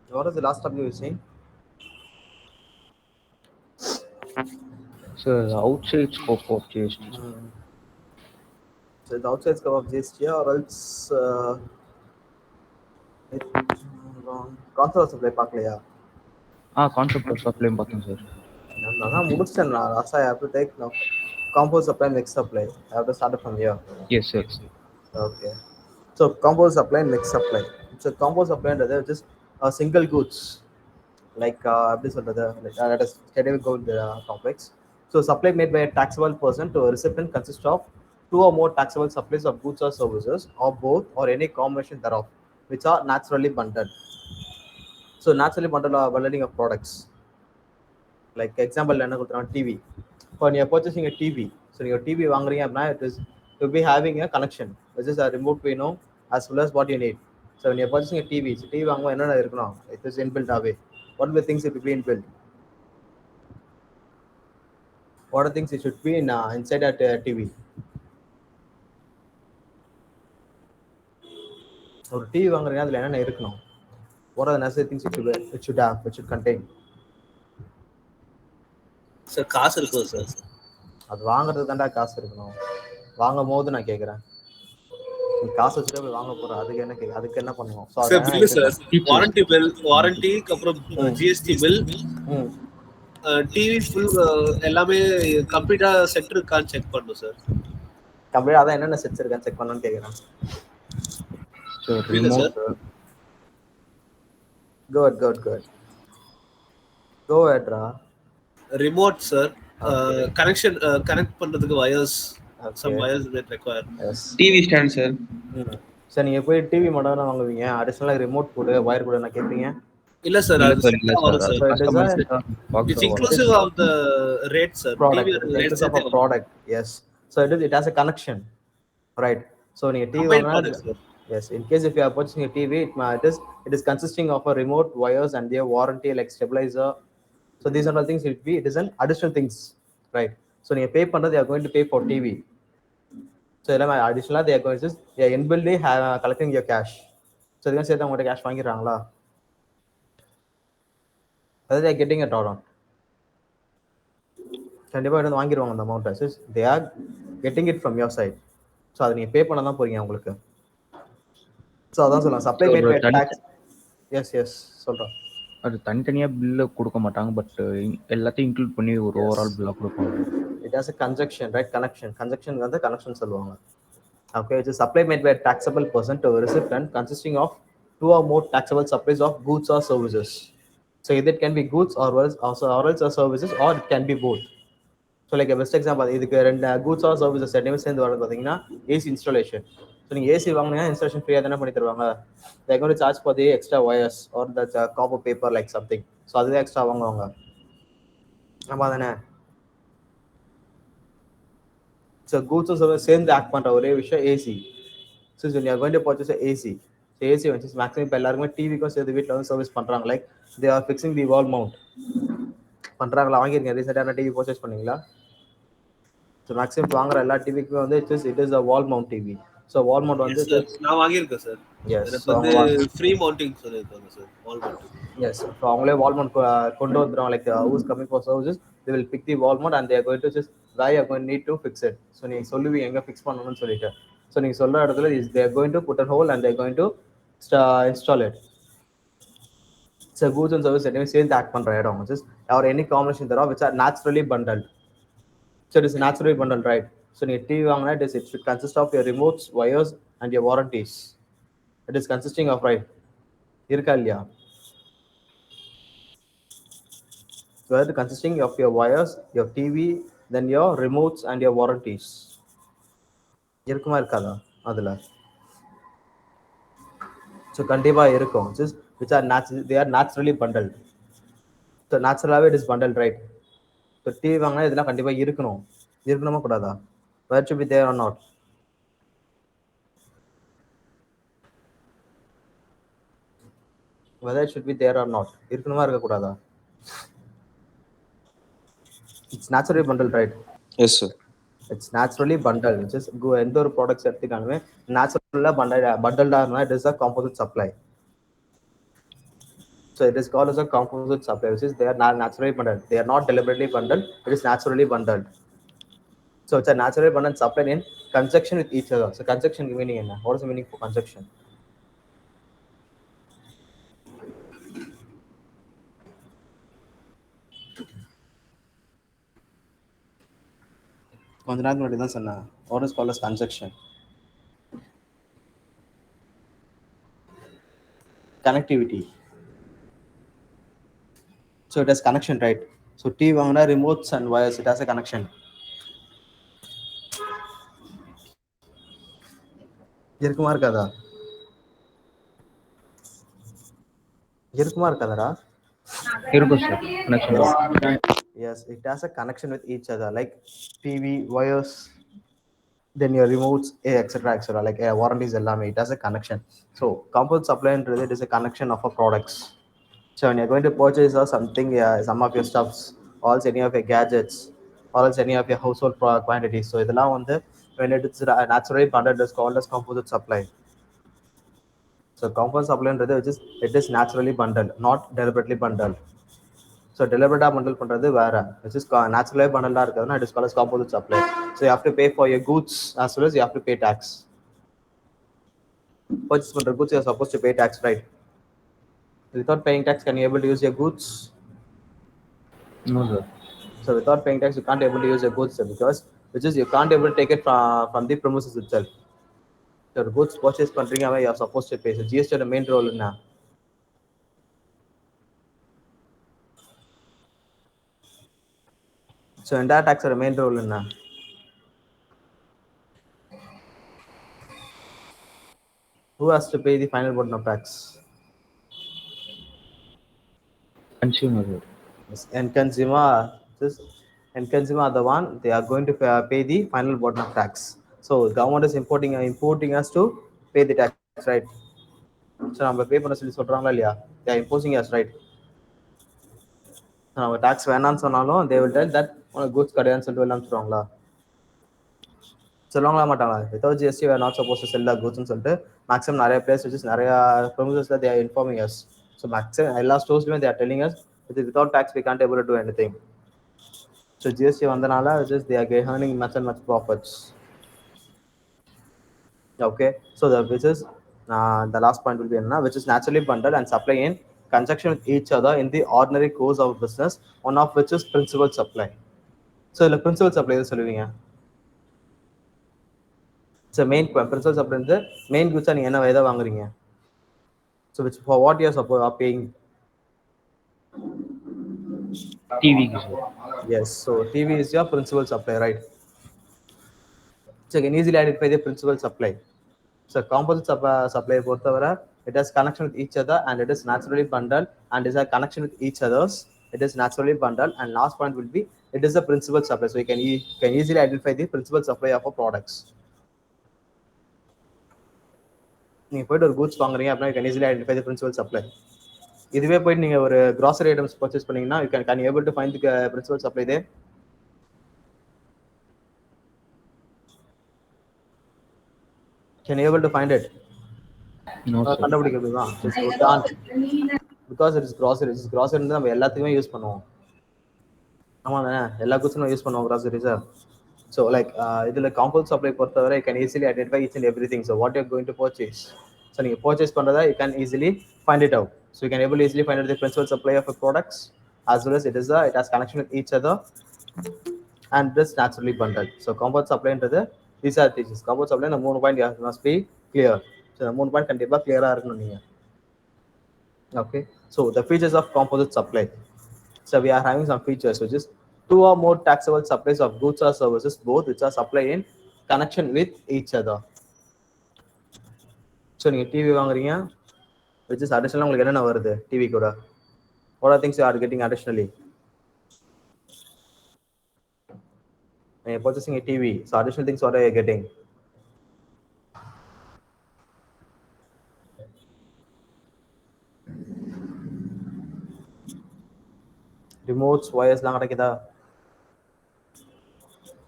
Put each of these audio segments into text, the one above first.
What is the last time you were saying? So the outside scope of GST. Hmm. So the outside scope of GST or else control supply பார்க்கலையா? Concept of supply பார்த்தோம் sir. நான் முடிச்சிட்டேன். Last I have to take now. Compost supply, mix supply. I have to start it from here. Yes sir. Okay. So compost supply and mix supply. So compost supply is just single goods. Like எப்படி சொல்றது? Like, let us straight away go with the topics. So supply made by a taxable person to a recipient consists of two or more taxable supplies of goods or services, or both, or any combination thereof, which are naturally bundled. So naturally bundled are bundling of products. Like example என்ன கொடுத்துறான் TV. For you're purchasing a TV, so your TV வாங்குறீங்க அப்படின்னா it is to be having a connection, which is a remote வேணும் as well as what you need. So when you're purchasing a TV, so TV வாங்கும்போது என்னென்ன இருக்கணும்? It is inbuilt away. What are the things it will be inbuilt? What are things it should be in inside that TV? ஒரு TV வாங்குறீங்க அதுல என்னென்ன இருக்கணும்? What are the necessary things it should have, it should contain? Sir காசு இருக்கும் sir. அது வாங்குறதுக்கு தாண்டா காசு இருக்கணும். வாங்கும் போது நான் கேட்குறேன், நீ காசு வச்சுட்டு போய் வாங்க போற, அதுக்கு என்ன பண்ணுவோம்? So sir bill sir, warranty bill, warranty வாரண்டிக்கு அப்புறம் ஜிஎஸ்டி பில், டிவி ஃபுல் எல்லாமே கம்ப்ளீட்டா செட் இருக்கான்னு செக் பண்ணும் சார். கம்ப்ளீட் அதான் என்னென்ன செட்ஸ் இருக்கான்னு செக் பண்ணணும்னு கேட்குறேன். So புரியல remote. சார். Good. Go ahead, Ra. Remote sir, Okay. Connection connect பண்றதுக்கு wires, Okay. Some wires will require. Yes. TV stand sir. Sir நீங்க போய் டிவி மட்டும் தான் வாங்குவீங்க, அடிஷனலாக ரிமோட் கூட ஒயர் கூட என்ன கேட்பீங்க? இல்ல சார், இல்ல அது சார், இல்ல வரும் sir. Sir. Customized box it's வரும். Inclusive of the rate sir. Product. TV It rate is of a product. Yes. So it has a connection, right? So நீங்க டிவி Combined வாங்கினா, product, sir. yes, in case if you are purchasing a TV, it is consisting of a remote, wires, and their warranty like stabilizer. So these are the things it is an additional things, right? So நீங்க pay பண்றது, they are going to pay for TV. So எல்லாமே additional they are going to just inbuilt collecting your cash. So இதுக்கு சேர்த்து அவங்ககிட்ட cash வாங்கிடுறாங்களா? Whether they are getting it or not, கண்டிப்பா எடுத்து வாங்கிடுவாங்க அந்த அமௌண்ட்டை. they are getting it from your side. So அதை நீங்கள் பே பண்ண தான் போறீங்க அவங்களுக்கு. ஸோ அதான் சொல்லலாம், supply made by tax. Yes சொல்கிறேன். அது தனித்தனியா பில்ல கொடுக்க மாட்டாங்க, பட் எல்லாத்தையும் இன்க்ளூட் பண்ணி ஒரு ஓவரால் பில்லா கொடுப்பாங்க. It has a conjunction, right? Connection வந்து கனெக்ஷன் சொல்லுவாங்க. Okay, it is supply made by a taxable person to a recipient consisting of two or more taxable supplies of goods or services. So either it can be goods or else services, or it can be both. So like best example, இதுக்கு ரெண்டு goods R services ரெண்டுமே சேர்ந்து வரது பார்த்தீங்கன்னா AC installation. So நீங்கள் AC வாங்கினீங்கன்னா installation ஃப்ரீயாக தானே பண்ணி தருவாங்க. they are going to charge for the extra wires or the copper paper like something. So அதுவே எக்ஸ்ட்ரா வாங்குவாங்க. ஆமாம் தானே? ஸோ கூட்ஸும் சர்வீஸ் சேர்ந்து ஆக்ட் பண்ணுற ஒரே விஷயம் AC. So you are going to purchase a AC. So AC வந்து maximum இப்போ எல்லாருமே டிவிக்கும் சேர்த்து வீட்டில் வந்து சர்வீஸ் பண்ணுறாங்க. Like they are fixing the wall mount பண்ணுறாங்களா? வாங்கியிருக்கேன் ரீசெண்டாக டிவி பர்ச்சேஸ் பண்ணீங்களா? ஸோ மேக்ஸிமம் வாங்குற எல்லா டிவிக்குமே வந்து it is a wall mount TV. So wall mount வந்து நான் வாங்கியிருக்கேன் சார். எனக்கு வந்து ஃப்ரீ மவுண்டிங் சொல்லியிருக்காங்க sir, wall mount. Yes, so அவங்களே வால் மவுண்ட் கொண்டு வந்துடுவாங்க. Like who's coming for services, they will pick the wall mount and they are going to just where you are going to need to fix it. So நீங்கள் சொல்லுவீங்க எங்கே fix பண்ணணும்னு சொல்லிட்டு. So நீங்கள் சொல்கிற இடத்துல they are going to put a hole and they are going to install it. So goods and service ரெண்டுமே சேர்ந்து ஆக்ட் பண்ணுற இடம் or any combination thereof which are naturally bundled. So it is naturally bundled, right? So your TV வாங்கினா it should consist of your remotes, wires, and your warranties. It is consisting of, right? இருக்கா இல்லையா? So it is consisting of your wires, your TV, then your remotes and your warranties. இருக்குமா இருக்காதா அதுல? So கண்டிப்பா இருக்கும். Which are they are naturally bundled. So naturally it is bundled, right? So TV வாங்கினா இதெல்லாம் கண்டிப்பா இருக்கணுமா கூடாதா? Whether should be there or not? Whether it should be there or not, இருக்கணுமா இருக்க கூடாதா? It's naturally bundled, right? Yes sir. It's naturally bundled. Just go எந்த ஒரு ப்ராடக்ட்ஸ் எடுத்துக்கானுமே நேச்சுரலா பண்டல்டா இருந்தா it is a composite supply. So it is called as a composite supply, which is they are not naturally bundled. They are not deliberately bundled. It is naturally bundled. So it's a naturally bundled supply in conjunction with each other. So conjunction meaning என்ன? What is the meaning for conjunction? கொஞ்ச நேரத்துக்கு முன்னாடி தான் சொன்னேன். What is called as conjunction? Connectivity. So it has connection, right? So T வாங்கினா remotes and wires, it has a connection. இருக்குமா இருக்காதா? இருக்குமா இருக்காதடா? இருக்கும் sir connection. Yes, it has a connection with each other, like TV, wires, then your remotes, etc. Like warranties, it has a connection. So composite supply it is a connection of a products. So when you're going to purchase or something, some of your stuffs, or else any of your gadgets, or else any of your household quantities. So இதெல்லாம் வந்து when it is naturally bundled, it is called as composite supply. So composite supply which is it is naturally bundled, not deliberately bundled. So deliberately bundle பண்றது வேற, which is naturally bundled இருக்குதுன்னா it is called as composite supply. So you have to pay for your goods as well as you have to pay tax. Purchase பண்ற goods you are supposed to pay tax, right? Without paying tax, can you able to use your goods? No sir. So without paying tax, you can't able to use your goods because which is you can't able to take it from the premises itself. So the goods purchase பண்றீங்க, you are supposed to pay. So GST the main role என்ன? So entire tax the main role என்ன? Who has to pay the final burden of tax? Consumer sir. Yes, and consumer are the one they are going to pay the final burden of tax. So government is importing us to pay the tax, right? So நம்ம பே பண்ண சொல்லி சொல்றாங்களா இல்லையா? They are imposing us, right? நம்ம tax வேணாம்னு சொன்னாலும் they will tell that goods கிடையாதுன்னு சொல்லிட்டு எல்லாம் சொல்லுவாங்களா? சொல்லுவாங்களா மாட்டாங்களா? Without GST we are not supposed to sell the goods ன்னு சொல்லிட்டு maximum நிறைய place which is நிறைய premises they are informing us. So maximum எல்லா ஸ்டோர்ஸ்லயும் they are telling us without tax we can't able to do anything. So GST vandanaala just they are earning much and much profits. Okay, so which is the last point will be which is naturally bundled and supply in conjunction with each other in the ordinary course of business, one of which is principal supply. So the principal supply is சொல்லுவீங்க. So main principal supply is the main goods நீங்க என்ன எதை வாங்குறீங்க? So which for what you are paying? TV sir. Yes, so TV is your principal supply, right? So you can easily identify the principal supply. So composite supply பொறுத்தவரை it has connection with each other and it is naturally bundled and is a connection with each others. It is naturally bundled and last point will be it is a principal supply. So you can easily identify the principal supply of a products. நீங்க போயிட்டு ஒரு goods வாங்குறீங்க அப்படின்னா you can easily identify the principal supply. இதுவே போயிட்டு நீங்க ஒரு grocery items purchase பண்ணீங்கன்னா you can you able to find the principal supply there? Can you able to find it? No sir. கண்டுபிடிக்க முடியுமா? Because it is grocery. Grocery நம்ம எல்லாத்துக்குமே use பண்ணுவோம். ஆமா தானே, எல்லா கூட்ஸும் யூஸ் பண்ணுவோம் groceries. So like இதுல composite supply பொறுத்தவரை you can easily identify each and everything. So what you're going to purchase. So நீங்க purchase பண்றதா you can easily find it out. So you can able to easily find out the principal supply of a products as well as it has connection with each other and this naturally bundled. So composite supply என்றது these are things. Composite supply இந்த 3 point must be clear. So இந்த 3 point கண்டிப்பா clear-ஆ இருக்கணும் நீங்க. Okay, so the features of composite supply. So we are having some features which is 2 or more taxable supplies of goods or services both which are supplied in connection with each other. So நீங்க TV வாங்குறீங்க which is additional உங்களுக்கு என்னென்ன வருது TV கூட? What are things you are getting additionally? When you're purchasing a TV, so additional things what are you getting? Remotes, wires லாம் கிடைக்குதா?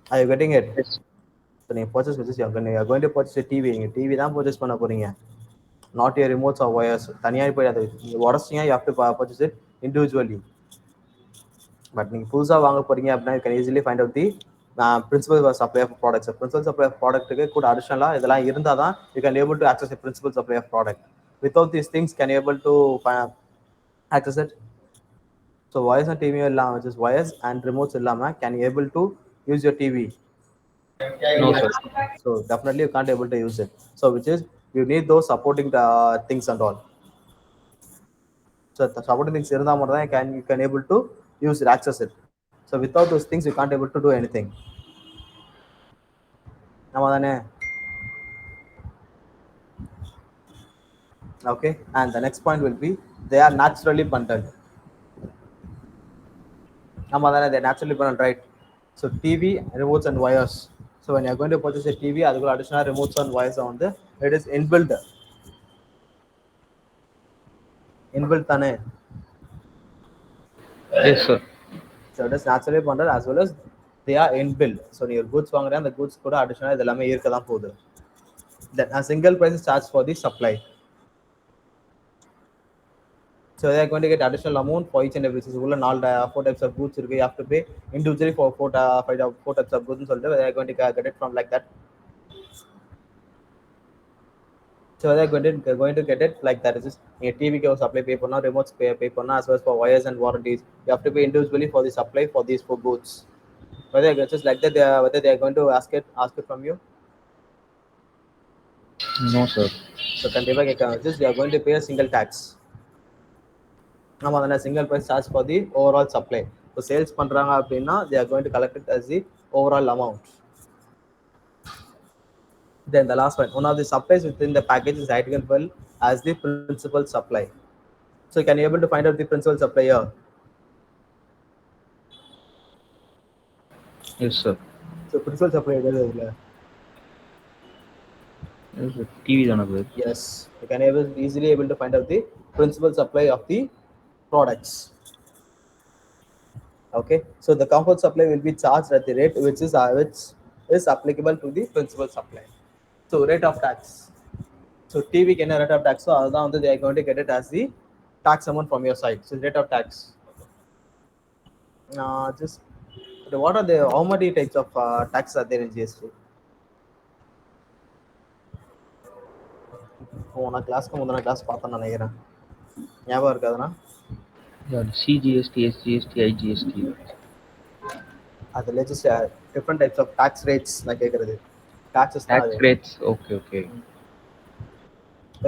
Are you getting it? Yes. So நீங்க purchase which is you're going to purchase a TV. நீங்க TV தான் purchase பண்ண போறீங்க. not your remotes or wires. தனியாக போய் அதை உடச்சிங்க, you have to purchase it individually. But நீங்கள் புதுசாக வாங்க போறீங்க அப்படின்னா you can easily find out the principal supply of products. Principal supply of ப்ராடக்ட்டுக்கு கூட அடிஷனலாக இதெல்லாம் இருந்தால் தான் you can able to access the principal supply of product. Without these things, can you able to access it? So wires and TV இல்லாம, which is wires and remotes இல்லாம, can you able to use your TV? No, sir. So definitely you can't able to use it. So which is you need those supporting things and all. So the supporting things இருந்தா மட்டும் தான் you can able to use it, access it. So without those things you can't able to do anything. ஆமா தானே? Okay, and the next point will be they are naturally bundled. ஆமா தானே, they are naturally bundled, right? So TV, remotes and wires. So when you are going to purchase a TV, அதுக்கு additional remotes and wires வந்து it is inbuilt தானே? Yes, sir. So it is naturally bundled as well as they are inbuilt. So நீங்க goods வாங்குறீங்க, அந்த goods கூட additional இது எல்லாமே இருக்க தான் போகுது. Then a single price is charged for the supply. So they are going to get additional amount for each and every piece. உள்ள 4 types of goods இருக்கு, you have to pay individually for 4 types of goods னு சொல்லிட்டு they are going to get it from like that. So they are going to get it like that. It's just your TV க்கு supply pay பண்ணா, remotes pay பண்ணா, as well as for wires and warranties you have to pay individually for the supply for these 4 goods. Whether it's just like that, whether they are going to ask it from you. No, sir. So கண்டிப்பா கேட்காங்க, just you are going to pay a single tax. ஆமா தானே, single price charge for the overall supply. So sales பண்றாங்க அப்படின்னா they are going to collect it as the overall amount. Then the last one of the supplies within the package is identifiable as the principal supply. So can you able to find out the principal supply here? Yes, sir. So principal supply எது இல்ல? Yes, sir. TV தானே bro? Yes, you can easily able to find out the principal supply of the products. Okay, so the compound supply will be charged at the rate which is applicable to the principal supply. So rate of tax. So TV can rate of tax. So they are going to get it as the tax amount from your side. So rate of tax. Just what are the how many types of tax are there in GST? நான் கிளாஸ்க்கு முந்தின class பார்த்தேன்னு நினைக்கிறேன், ஞாபகம் இருக்காதுண்ணா? CGST, SGST, IGST. அதுல just different types of tax rates நான் கேக்குறது. Taxes Tax rates. Okay.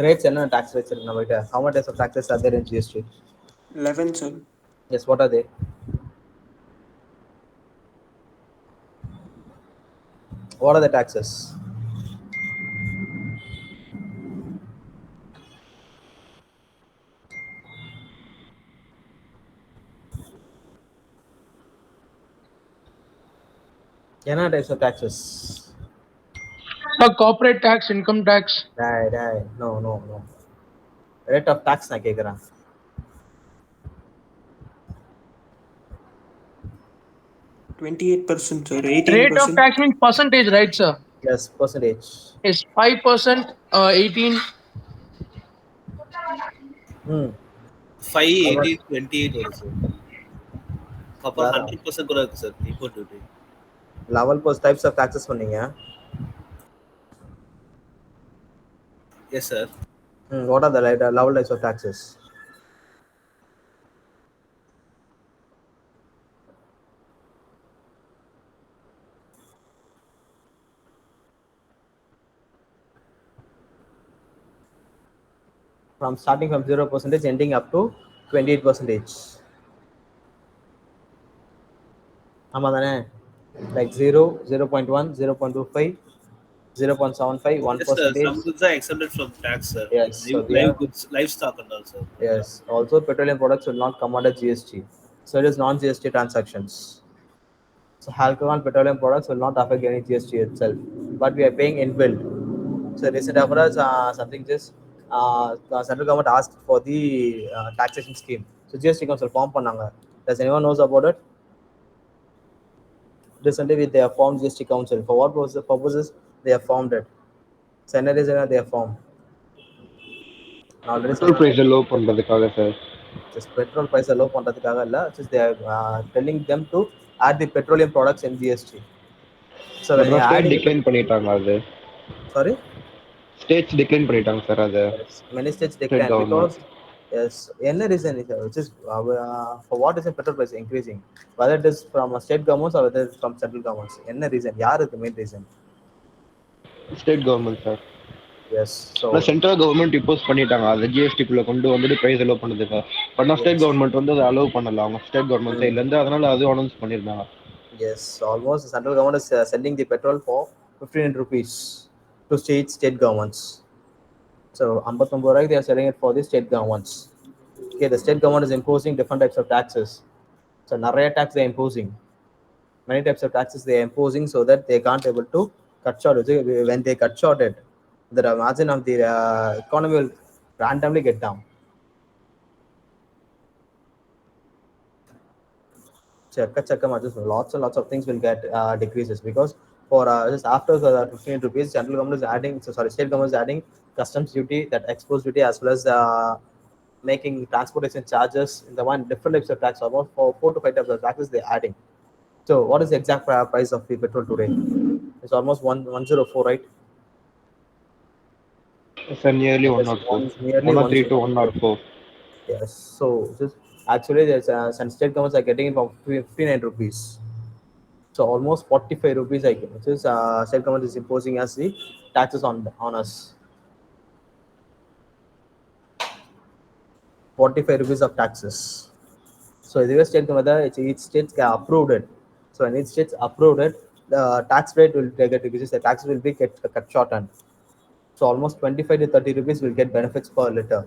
Rates என்ன tax rates இருக்கு நம்ம கிட்ட? How many types of taxes are there in GST? 11, sir. Yes, what are they? What are the taxes? என்ன types of taxes? Corporate tax, income tax. Right. No. Rate of tax நான் கேக்குறேன். %28%, sir. 18%. Rate of tax means percentage, right, sir? Yes, percentage. Is 5%, 18. 5, 18, 28 வரும் sir. அப்புறம் 100% கூட இருக்கு sir import duty. Level post types of taxes சொன்னீங்க. Yes sir. What are the level types of taxes? From starting from 0% ending up to 28%. ஆமா தானே? Like 0, 0.1, 0.25, 0.75, 1%. Yes, some goods are exempted from tax, sir. Yes, so live goods, livestock and all, sir. Yes. Also, petroleum products will not come under GST. So it is non-GST transactions. So alcohol and petroleum products will not affect any GST itself, but we are paying inbuilt. So recent efforts, something just the central government asked for the taxation scheme. So GST council form பண்ணாங்க. Does anyone knows about it? Recently, they have formed GST council. For what purposes they have formed it? So any reason they have formed? Already petrol ப்ரைஸை low பண்ணுறதுக்காக sir. just petrol price low பண்றதுக்காக இல்ல, just they are telling them to add the petroleum products in GST. So when but you நான் state adding decline பண்ணிட்டாங்க அது. sorry, states decline பண்ணிட்டாங்க sir அது. yes, many states state decline government. because yes, any reason is which is for what is the petrol price increasing, whether it is from state governments or whether it is from central governments, any reason, யார் is the main reason? State government sir. Yes, so ஆனால் central government impose பண்ணிட்டாங்க அதை ஜிஎஸ்டிக்குள்ளே கொண்டு வந்துட்டு price allow பண்ணுறதுக்காக. But நான் state yes, government வந்து அதை அலோவ் பண்ணல அவங்க ஸ்டேட் கவர்மெண்ட் mm, சைட்லேருந்து, அதனால அது அனௌன்ஸ் பண்ணியிருந்தாங்க. yes, almost the central government is sending the petrol for 15 rupees to state governments. So 59 ரூபாய்க்கு they are selling it for the state governments. Okay, the state government is imposing different types of taxes. So நிறைய tax they are imposing, many types of taxes they are imposing so that they can't able to cut short. When they cut short it, the margin of the economy will randomly get down. Lots and lots of things will get decreases because for just after the 15 rupees, central government is adding, state government is adding customs duty, that export duty, as well as making transportation charges in the one different types of tax, almost 4 to 5 types of taxes they're adding. So what is the exact price of the petrol today? It's almost 104, right? Sir nearly 104, Nearly 103 to 104. 104. Yes. So just actually, there's some state governments are getting it for 59 rupees. So almost 45 rupees, I guess, which is state government is imposing as the taxes on us. 45 rupees of taxes. So the state government, each state approved it. So when each state approved it, the tax rate will get decreases. The tax will be cut shortened. So almost 25 to 30 rupees will get benefits per liter.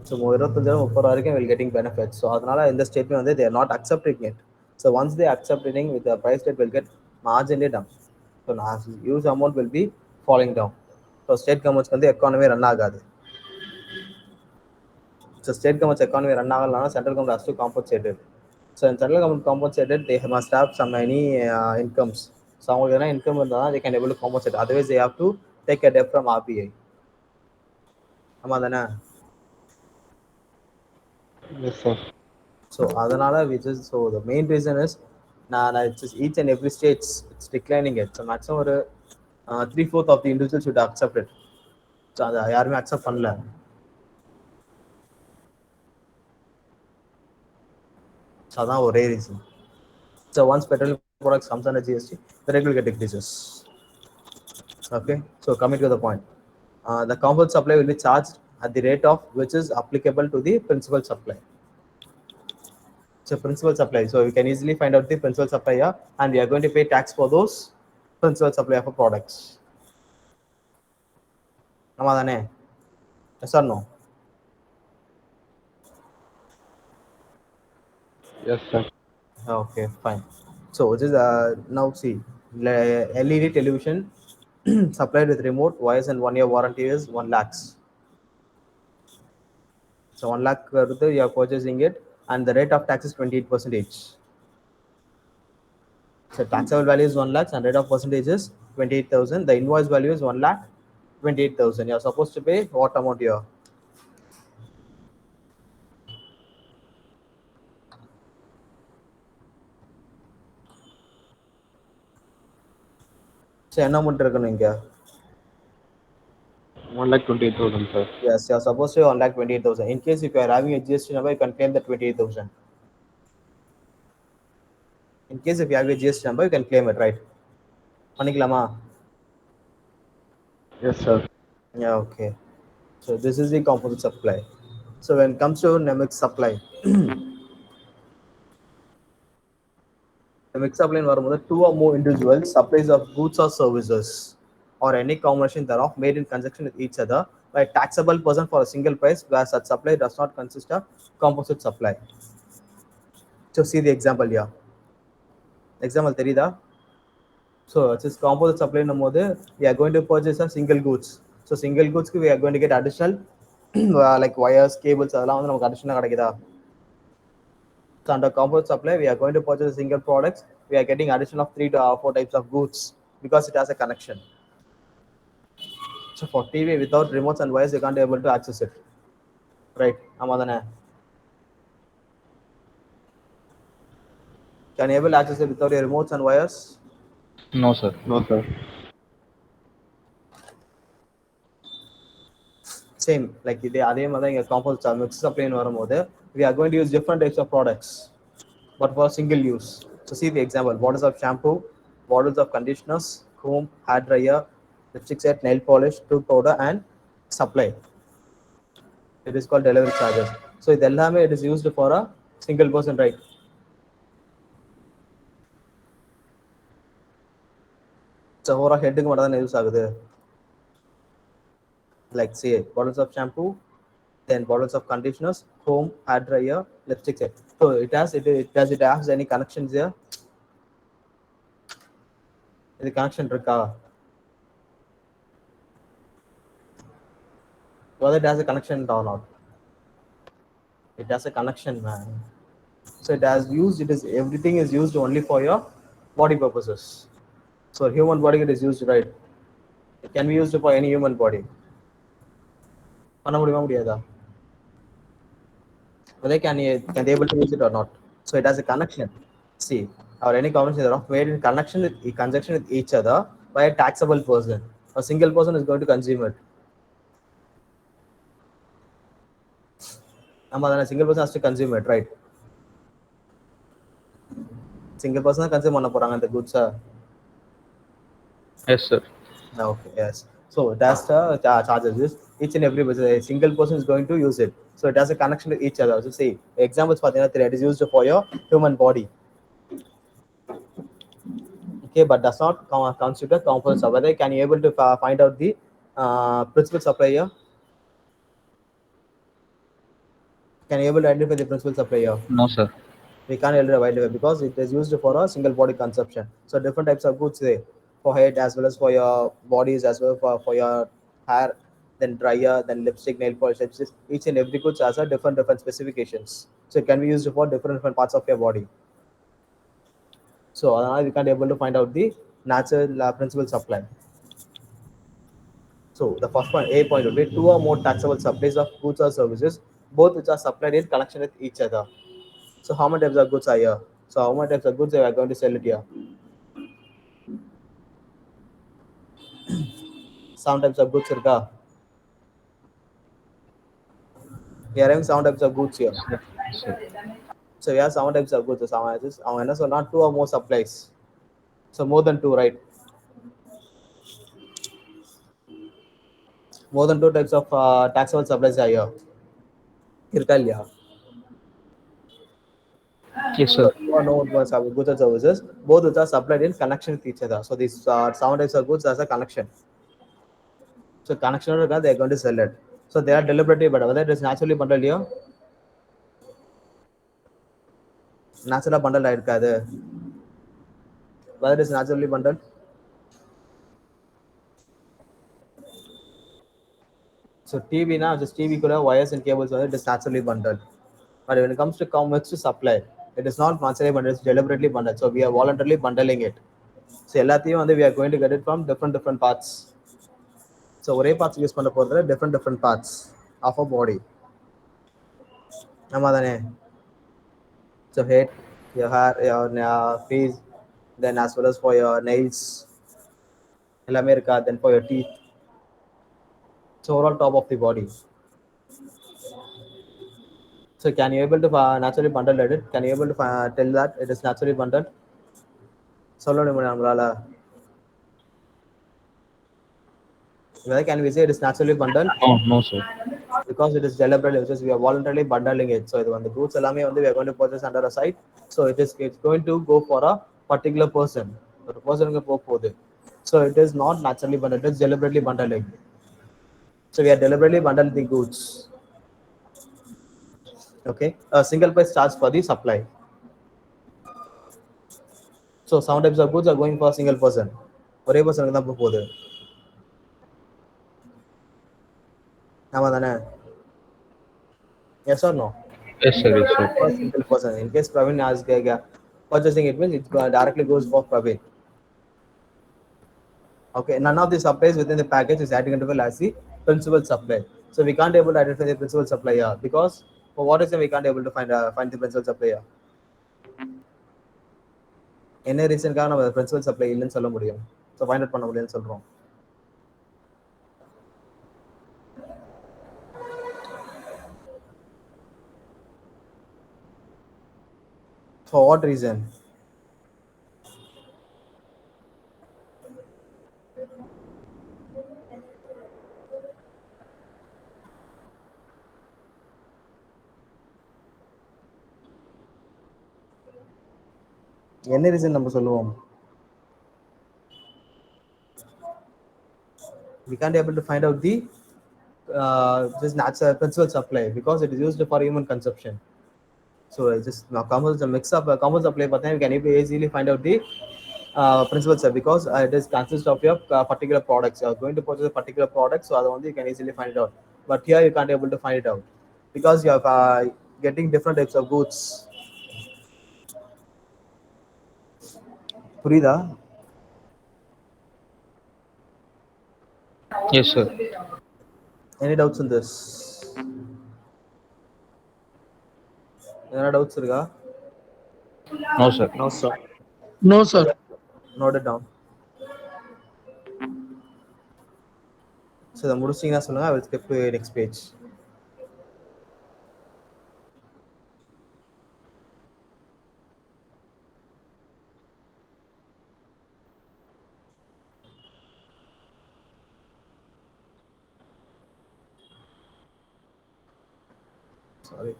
So 25 வரைக்கும் will getting benefits. So அதனால இந்த statement வந்து they are not accepting it. So once they accept it, with the price rate will get marginally down. So huge amount will be falling down. So state governments வந்து economy run ஆகாது. So state government's economy run ஆகலனா central government has to compensate it. So when central government compensated, they must have some any incomes. So அவங்களுக்கு என்ன income இருந்தா they can able to compensate. Otherwise they have to take a debt from RBI. ஆமா தானே? Yes sir. So அதனால the main reason is it's just each and every state it's declining it. So maximum ஒரு 3/4 of the individuals should accept it. So அதை யாருமே accept பண்ணல. So அதான் ஒரே reason. So once petrol products comes under GST, the rate will get decreases. Okay, so coming to the point, the compound supply will be charged at the rate of which is applicable to the principal supply. So principal supply, so you can easily find out the principal supply here, and we are going to pay tax for those principal supply of products. ஆமா தானே? Yes or no? Yes sir. Okay, fine. So just now see, LED television supplied with remote, wires and 1 year warranty is 1 lakhs. So 1 lakh you are purchasing it, and the rate of tax is 28%. So taxable value is 1 lakh and rate of percentage is 28,000. The invoice value is 1 lakh 28,000. You are supposed to pay what amount here? So என்ன amount இருக்கணும் இங்க? 1,28,000 sir. Yes, you are supposed to pay 1,28,000. In case if you are having a GST number, you can claim the 28,000. In case if you have a GST number, you can claim it, right? பண்ணிக்கலாமா? Yes sir. Yeah, okay. So this is the composite supply. So when it comes to mixed supply, the mixed supply வரும்போது 2 or more individuals supplies of goods or services or any combination thereof made in conjunction with each other by a taxable person for a single price, where such supply does not consist of composite supply. So see the example here. Example தெரியுதா? So it's just composite supply போது we are going to purchase a single goods. So single goods we are going to get additional like wires, cables, அதெல்லாம் வந்து நமக்கு additional கிடைக்குதா? So under composite supply, we are going to purchase a single products. We are getting addition of 3 to 4 types of goods because it has a connection. So for TV, without remotes and wires, you can't able to access it. Right? Amadana. Can you able to access it without your remotes and wires? No, sir. No sir. Same, like அதே மாதிரி தான் இங்கே compound mix சப்ளைன்னு வரும்போது we are going to use different types of products, but for single use. So see the example: bottles of shampoo, bottles of conditioners, comb, hair dryer, lipstick set, nail polish, tooth powder, and supply. It is called delivery charges. So இது எல்லாமே it is used for a single person, right? So ஒரு ஹெட்டுக்கு மட்டும் தான் use ஆகுது. Like say bottles of shampoo, then bottles of conditioners, comb, hair dryer, lipstick set. So does it has any connections here? Is connection இருக்கா? Whether it has a connection or not? It has a connection, man. So it has used. Everything is used only for your body purposes. So human body it is used, right? It can be used for any human body. பண்ண முடியுமா முடியாதா? Whether can they able to use it or not? So it has a connection. See, or any combination of made in connection with conjunction with each other by a taxable person. A single person is going to consume it. A single person has to consume it, right? Single person consume பண்ண போறாங்க அந்த goods. Yes, sir. Okay, yes. So that's the charges. Each and every person, a single person is going to use it. So it has a connection to each other. So say examples for the it is used for your human body. Okay, but does not consider components. Whether can you able to find out the principal supplier? Can you able to identify the principal supplier? No, sir. We can't identify because it is used for a single body consumption. So different types of goods there for head as well as for your bodies as well for your hair, then dryer, then lipstick, nail polish. Each and every goods has a different specifications. So it can be used for different parts of your body. So we can't able to find out the natural principal supply. So the first point, A point would be two or more taxable supplies of goods or services, both which are supplied in connection with each other. So how many types of goods are here? So how many types of goods are going to sell it here? Some types of goods irka. We are having some types of goods here. Sir. So we have some types of goods. So not two or more supplies. So more than two, right? More than two types of taxable supplies are here. Irka ilya? Yes, sir. No goods and services, both which are supplied in connection with each other. So these some types of goods as a connection. So connection they are going to sell it. So they are deliberately, but whether it is naturally bundled here, natural bundled irukadu. Whether it is naturally bundled, so TV now just TV could have wires and cables, whether it is naturally bundled. But when it comes to mixed supply, it is not naturally bundled, it's deliberately bundled. So we are voluntarily bundling it. So எல்லாத்தையும் we are going to get it from different parts. So ஒரே parts use பண்ண போறது different parts of a body. ஆமா தானே? So head, your hair, your face, then as well as for your nails, எல்லாமே இருக்கா, then for your teeth. So overall top of the body. So can you able to naturally bundle it? Can you able to tell that it is naturally bundled? சொல்ல முடியுமா நம்மளால? Whether can we say it is naturally bundled? No, sir. Because it is deliberately, which is we are voluntarily bundling it. So the goods எல்லாமே we are going to purchase under a site. So it's going to go for a particular person. The person போக போகுது. So it is not naturally bundled, it is deliberately bundling. So we are deliberately bundling the goods. Okay, a single price charge for the supply. So some types of goods are going for a single person. ஒரே பர்சனுக்கு தான் போக போகுது. ஆமா தானே? Yes or no? Yes, sir. Yes, sir. For a single person. In case Praveen has purchasing, it means it directly goes for Praveen. Okay, none of the supplies within the package is identifiable as the principal supply. So we can't able to identify the principal supplier because for what reason we can't able to find the principal supplier. என்ன ரீசனுக்காக நம்ம principal supply இல்லைன்னு சொல்ல முடியும். So find out பண்ண முடியும்னு சொல்றோம். For what reason? என்ன ரீசன் நம்ம சொல்லுவோம்? We can't able to find out the this natural principal supply because it is used for human consumption. So it's just now compost mix up compost supply, but then we can easily find out the principal supply because it is consists of your particular products. You are going to purchase a particular product, so other one you can easily find it out. But here you can't able to find it out because you are getting different types of goods. புரியுதா? Yes, sir. Any doubts in this? Any doubts இருக்கா? No, sir. No sir. No, sir. Note it down. So the முடிச்சிங்கன்னா சொல்லுங்க. I will skip to next page. Sorry.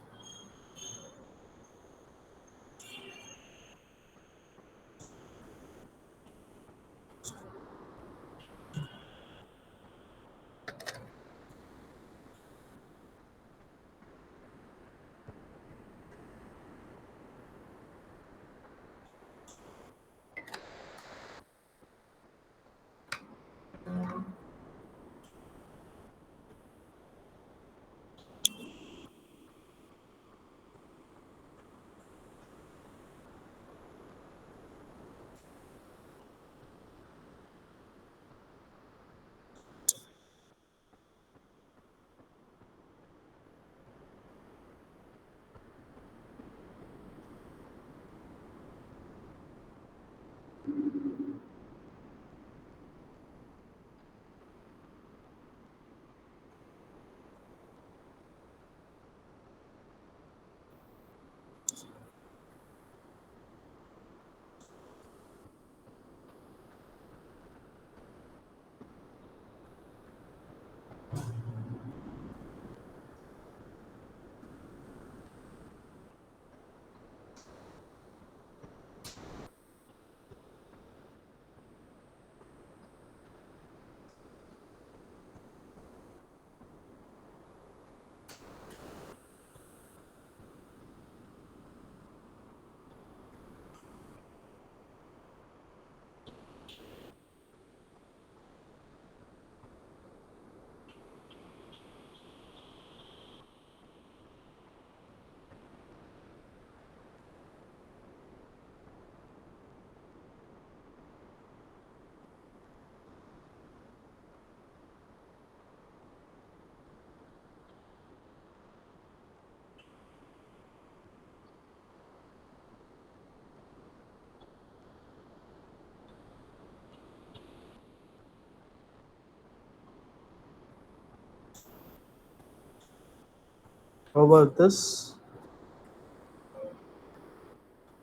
How about this?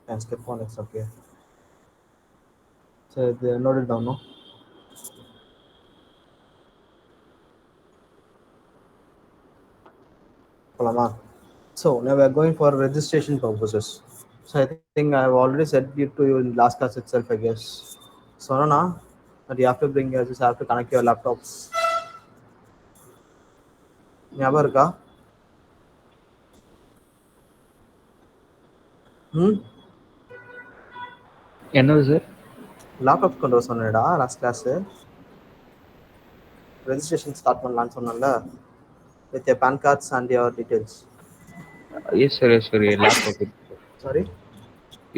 And skip on it's okay. So they note it down, no? போலாமா? So now we are going for registration purposes. So I think I have already said it to you in last class itself, I guess. So no, that you have to bring, you just have to connect your laptops. ஞாபகம் இருக்கா? என்னது sir? Laptop கொண்டு வர சொன்னேடா last class. Registration start பண்ணலாம்னு சொன்னேன்ல, with your PAN cards and your details. Yes sir, yes sir. Laptop இருக்கு sir. Sorry?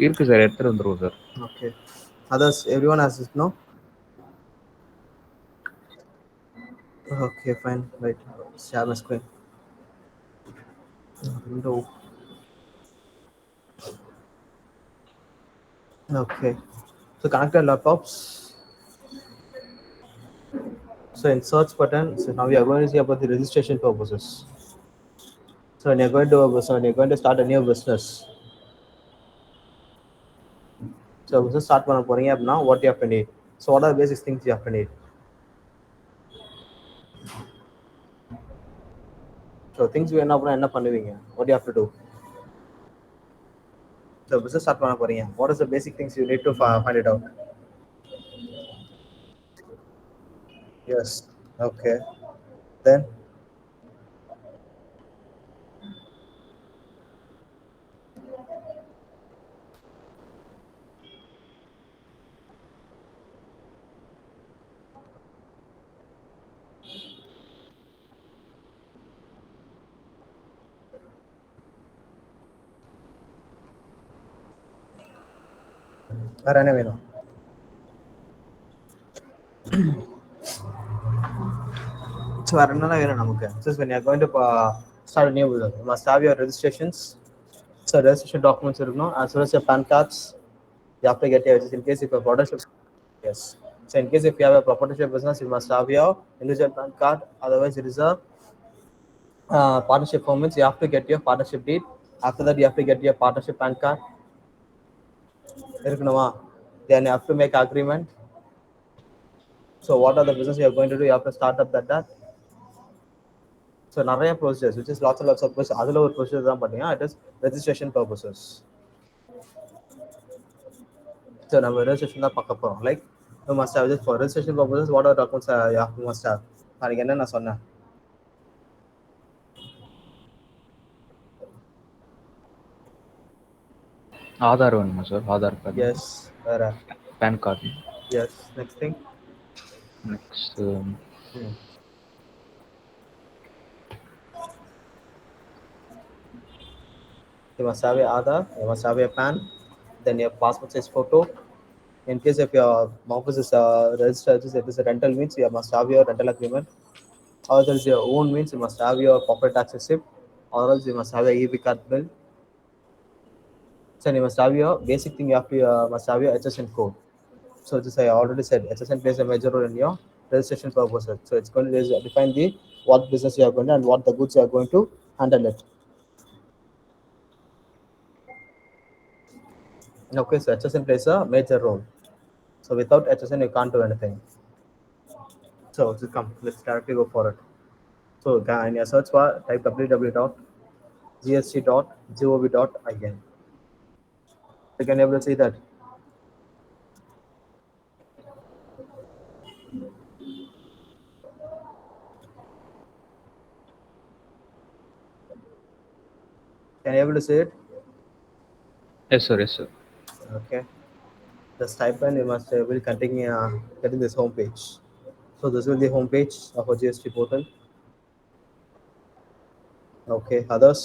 இருக்கு sir, எடுத்துட்டு வந்துருவோம் sir. Okay. Others, everyone has it, no? Okay, fine. Wait, share my screen. Window. Okay. So connected laptops. So in search button, so now we are going to see about the registration purposes. So when you're going to start a new business. So business start பண்ண போறீங்க அப்படின்னா what you have to need. So what are the basic things you have to need? So things வேணும் அப்படின்னா என்ன பண்ணுவீங்க? What do you have to do? So business start பண்ண போறீங்க. What is the basic things you need to find it out? Yes. Okay. Then வேற என்ன வேணும்? So வேற என்னென்ன வேணும் நமக்கு? Just when you are going to start a new business, you must have your registrations. So registration documents இருக்கணும், as well as your PAN cards. You have to get your, in case if a partnership. Yes. So in case if you have a proprietorship business, you must have your individual PAN card. Otherwise, it is a partnership permits. You have to get your partnership deed. After that, you have to get your partnership PAN card. இருக்கணுமா? Then you have to make agreement. So what are the business you are going to do? You have to start up that. So நிறைய procedures, which is lots of procedures. அதில் ஒரு procedure தான் பார்த்தீங்கன்னா it is registration purposes. So நம்ம registration தான் பார்க்க போகிறோம். Like you must have this for registration purposes. What are the documents you must have? அதுக்கு என்ன நான் சொன்னேன்? ஆதார் வேணுமா சார்? ஆதார் கார்டு. Yes. வேற? PAN card. Yes. Next thing. Next You must have your Aadhaar, you must have your PAN, then your passport size photo. In case if your office is registered, if it is a rental means you must have your rental agreement. Or else your own means you must have your corporate tax receipt, or else you must have your EB card bill. So you must have your basic thing. You have to must have your HSN code. So this I already said, HSN plays a major role in your registration purposes. So it's going to define the what business you are going to and what the goods you are going to handle it. Okay, so HSN plays a major role. So without HSN, you can't do anything. So just come, let's directly go for it. So in your search bar, type www.gst.gov.in. You can able to see that. Can you able to see it? Yes sir, yes sir. Okay. Just type in, you must will continue getting this home page. So this will be the home page of our GST portal. Okay, others.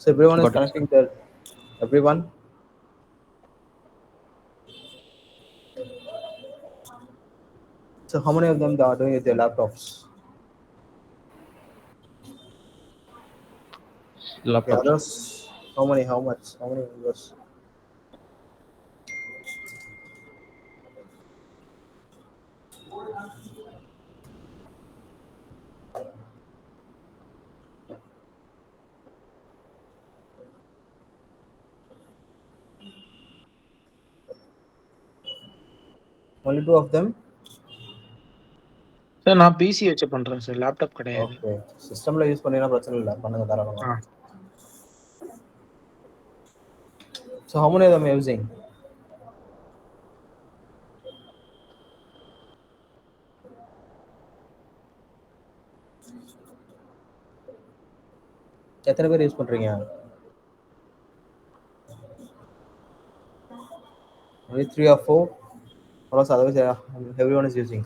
So everyone is Got it. connecting there. Everyone. So how many of them are doing with their laptops? Okay, laptop. others. How many? How much? How many members? Only two of them. Sir நான் PC வச்சு பண்றேன் sir, laptop கிடையாது. Okay. Systemல use பண்ணினா பிரச்சனை இல்ல, பண்ணுங்க தாராளமா. So how many of them are using? எத்தனை பேர் யூஸ் பண்றீங்க? Only 3 or 4, or else otherwise everyone is using.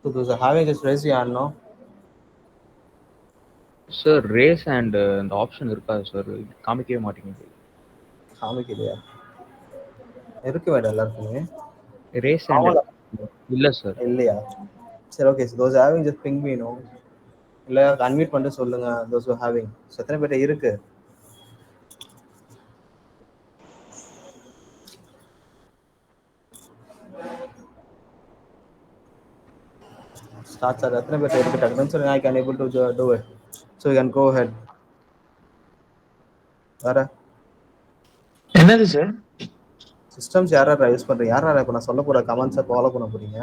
So those are having just raise your hand now. Sir race and இந்த ஆப்ஷன் இருக்காது சார், காமிக்கவே மாட்டேங்குது. காமிக்கலையா? இருக்க வேண்டாம் எல்லாருக்குமே. ரேஸ் அண்ட் ஆமால இல்ல சார். இல்லையா? சரி okay. Those having just ping me no. இல்ல அன்மியூட் பண்ணிட்டு சொல்லுங்க. தோஸ் ஹேவிங் எத்தனை பேர்ட்ட இருக்கு? Starts are எத்தனை பேர்ட்ட இருக்கு? டக்குன்னு சொல்லுங்க. I can able to do it. So you can go ahead. வேற என்னது சார்? சிஸ்டம்ஸ் யாரா யூஸ் பண்றீங்க? யாரா இப்போ நான் சொல்ல போற கமெண்ட்ஸை ஃபாலோ பண்ண போறீங்க?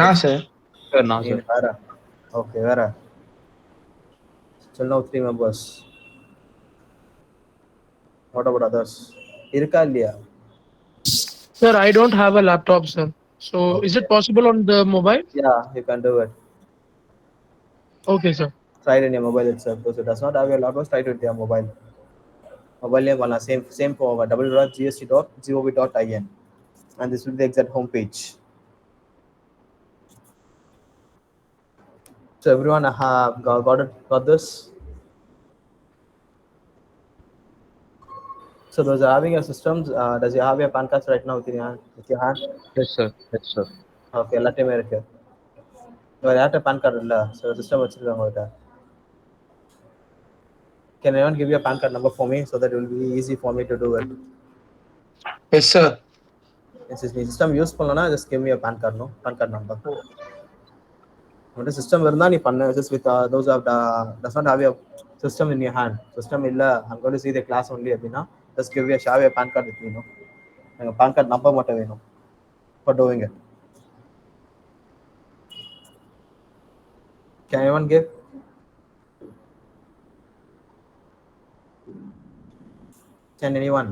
நான் சார். சார் நான் நீ சார். வேற. ஓகே வேற. Still now 3 members. What about others? இருக்கா இல்லையா? Sir, I don't have a laptop, sir. So is Okay. it possible on the mobile? Yeah, you can do it. Okay, sir. Try it in your mobile itself. Because it does not have your laptop, try it with your mobile. Mobile name wala same for www.gst.gov.in, and this will be the exact home page. So everyone have got this. So those are having your systems. Does you have your PAN cards right now with your hand? Yes sir. Yes sir. Okay, எல்லாத்தையுமே இருக்கு. வேற யார்கிட்ட PAN card இல்ல? So system வச்சிருக்காங்க உங்ககிட்ட. Can anyone give you a PAN card number for me so that it will be easy for me to do it? Yes, sir. Since the system use பண்ணலனா just give me a PAN card, no? PAN card number. உன்கிட்ட system இருந்தா நீ பண்ணு. Just with those of does not have your system in your hand. System இல்ல, I'm going to see the class only அப்படின்னா just give me a share your PAN card with me, no? எனக்கு PAN card number மட்டும் வேணும் for doing it. Can anyone give? Can anyone?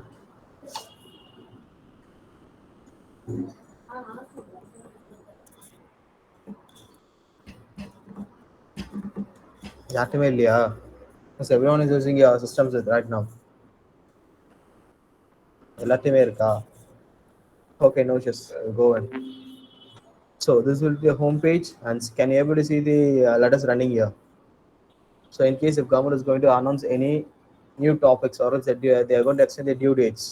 யாருமே இல்லையா? Yes, everyone is using your systems right now. எல்லாத்தையுமே இருக்கா? Okay, no issues. Go ahead. So this will be a home page, and can you able to see the letters running here? So in case if government is going to announce any new topics or else that they are going to extend the due dates,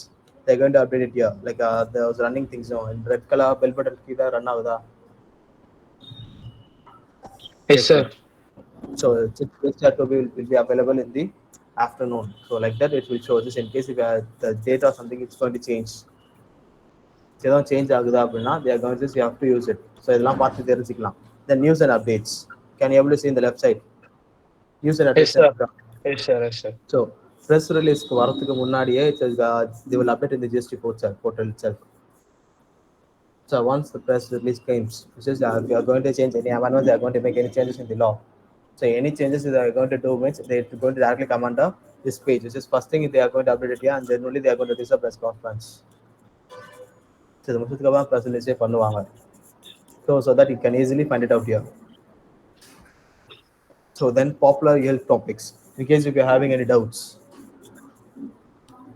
they're going to update it here. Like there was running things now in red color bell button key run out. Yes, sir. So this chat will be available in the afternoon. So like that it will show this in case if the date or something is going to change. ஏதாவது change ஆகுதா அப்படின்னா they are going to you have to use it. So இதெல்லாம் பார்த்து தெரிஞ்சுக்கலாம். The news and updates. Can you able to see in the left side? News and updates. Yes, sir. Yes, sir. Yes, sir. So press release வரதுக்கு முன்னாடியே they will update in the GST portal itself. So once the press release comes, which is we are going to change any amendments, they are going to make any changes in the law. So any changes they are going to do means they are going to directly come under this page. Which is first thing they are going to update it here, and then only they are going to do a press conference. So the முடிச்சதுக்கு அப்புறம் press release பண்ணுவாங்க. So that you can easily find it out here. So then popular health topics. In case if you are having any doubts,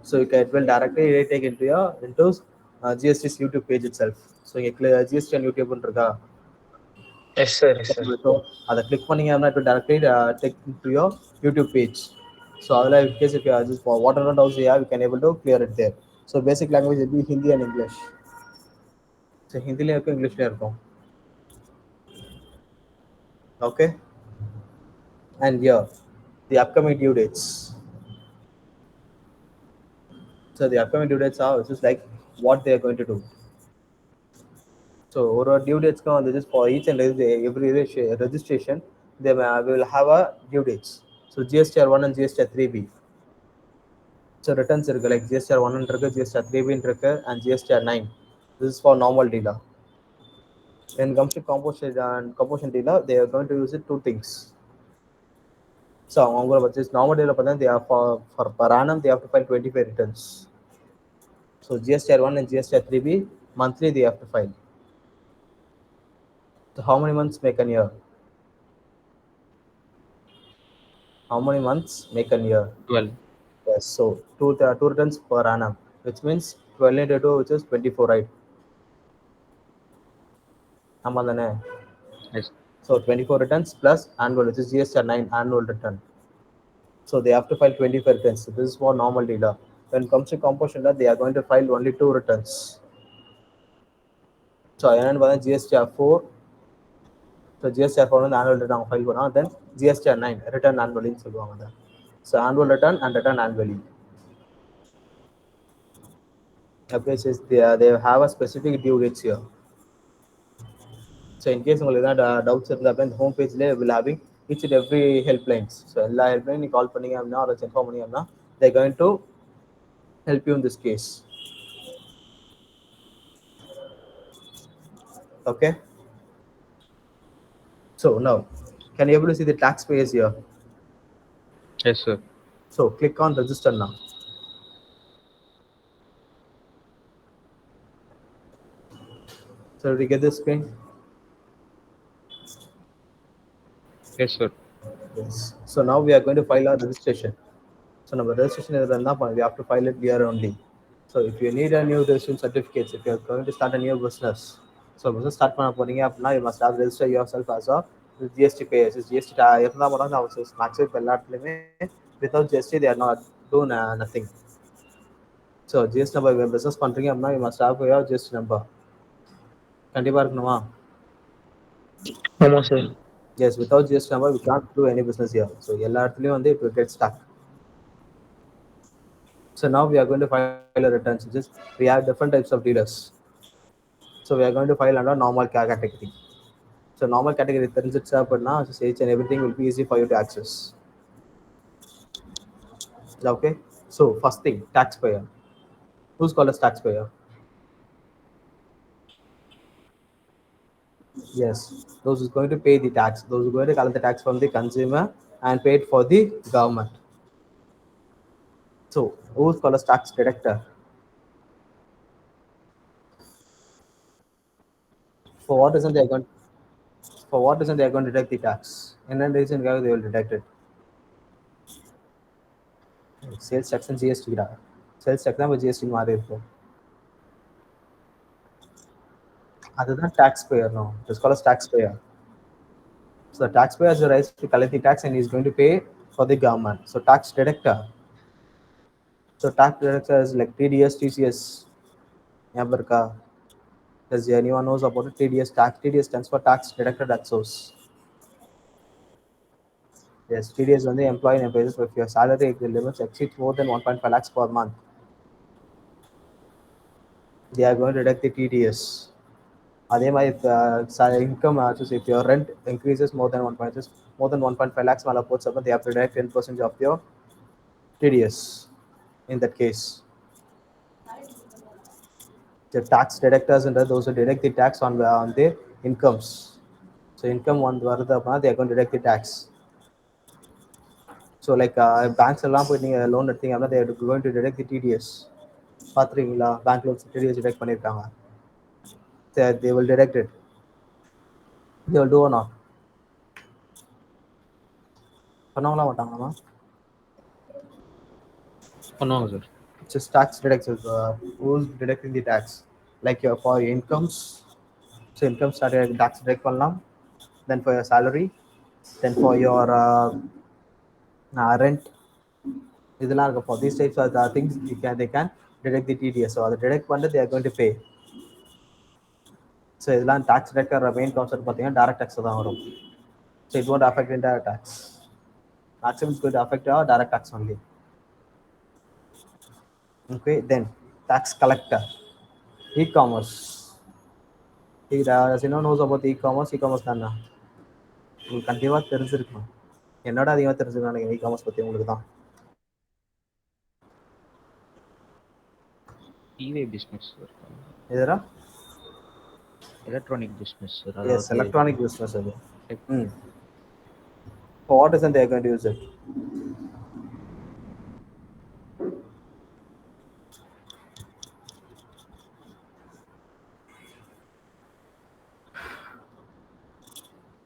so it will directly take into GST's YouTube page itself. So you click GST on YouTube இருக்கா? Yes, sir. Yes, sir. So அதை click பண்ணீங்கன்னா it will directly take to your YouTube page. So அதில் in case if you are just for whatever doubts you have, you can able to clear it there. So basic language will be Hindi and English. So ஹிந்திலையும் இருக்கும் இங்கிலீஷ்லையும் இருக்கும். Okay. And here the upcoming due dates. So the upcoming due dates are just like what they are going to do. So over due dates just for each and every registration they will have a due dates. So GSTR 1 and GSTR 3B. So returns like GSTR 1 and GSTR 3B and GSTR 9. This is for normal dealer. When it comes to composition dealer, they are going to use it two things. So normal dealer, they are for per annum they have to file 25 returns. So GSTR 1 and GSTR 3B monthly they have to file. So how many months make a year? How many months make a year? 12. Yes. So two returns per annum, which means 12 into 2, which is 24, right? Yes. So 24 returns plus annual, which is GSTR 9 annual return. So they have to file 25 returns. So this is for normal dealer. When it comes to composition dealer, they are going to file only 2 returns. So என்னென்னு பார்த்தா GSTR 4. So GSTR 4 வந்து annual return அவங்க file பண்ணுவாங்க. தென் GSTR 9 return ஆனுவலின்னு சொல்லுவாங்க அதை. So annual return and return annually. Okay, so they have a specific due dates here. So in case உங்களுக்கு ஏதாவது doubts இருந்தால் அப்படின்னா இந்த ஹோம் பேஜ்லேயே will having each and every helplines. So எல்லா ஹெல்ப்லைன் நீங்கள் கால் பண்ணீங்க அப்படின்னா அதை இன்ஃபார்ம் பண்ணீங்க அப்படின்னா they going to help you in this case. Okay. So now, can you able to see the taxpayers here? Yes, sir. So click on register now. So did you get this screen? Yes, sir. Yes. So now we are going to file our registration. So now registration is enough, we have to file it here only. So if you need a new registration certificates, if you are going to start a new business, so business start பண்ண போறீங்க அப்படின்னா you must have register yourself as a GST payer. GST இருந்தா மட்டும் தான் maximum இப்போ எல்லா இடத்துலையுமே without GST they are not doing nothing. So GST number business பண்றீங்க அப்படின்னா you must have your GST number. கண்டிப்பா இருக்கணுமா? ஆமா sir. Yes, without GST number we can't do any business here. So எல்லா இடத்துலையும் வந்து it will get stuck. So now we are going to file a return. So just we have different types of dealers. So we are going to file under normal category. So normal category தெரிஞ்சிடுச்சு அப்படின்னா each and everything will be easy for you to access. Okay. So first thing, taxpayer. Who's called as taxpayer? Yes, those who's going to pay the tax. Those who are going to collect the tax from the consumer and pay it for the government. So who's called as tax deductor? For what reason they are going? For what reason they are going to deduct the tax? And then reason why they will deduct it. Sales tax and GST. Sales tax and GST மாறி இருக்கும். அதுதான் taxpayer no. It's called as taxpayer. So the taxpayer has the right to collect the tax and is going to pay for the government. So tax deductor. So tax deductor is like TDS, TCS. Yabarka. Does anyone knows about it? TDS tax. TDS stands for tax deducted at source. Yes, TDS on the employee and basis if your salary limits exceeds more than 1.5 lakhs per month. They are going to deduct the TDS. Otherwise, if income, if your rent increases more than 1.5 lakhs, they have to deduct 10% of your TDS. In that case, the tax deductors and those who deduct the tax on the incomes. So income on they are going to deduct the tax. So like banks எல்லாம் போய் நீங்க loan எடுத்தீங்க அப்படின்னா they are going to deduct the TDS. பாத்துறீங்களா bank loans TDS deduct பண்ணிருக்காங்க. They will deduct it. They will do or not? பண்ணாங்களா மாட்டாங்களா? பண்ணுவாங்க sir. Just tax deductions. Who's deducting the tax? Like your for your incomes. So income started tax deduct பண்ணலாம். Then for your salary. Then for your rent. இதெல்லாம் இருக்கு. For these types of things they can deduct the TDS. So அதை deduct பண்ணிட்டு they are going to pay. So இதெல்லாம் tax deductor main concept பார்த்தீங்கன்னா direct tax தான் வரும். So it won't affect indirect tax. Maximum is going to affect your direct tax only. Okay, then tax collector. E-commerce. As you know knows about e-commerce தானே உங்களுக்கு கண்டிப்பாக தெரிஞ்சிருக்கணும். என்னோட அதிகமாக தெரிஞ்சுக்கணும் நினைக்கிறேன் e-commerce பற்றி உங்களுக்கு தான். இவே பிஸ்னஸ் சார். எதுரா? Electronic business sir. Yes, electronic business அது. For what reason they are going to use it?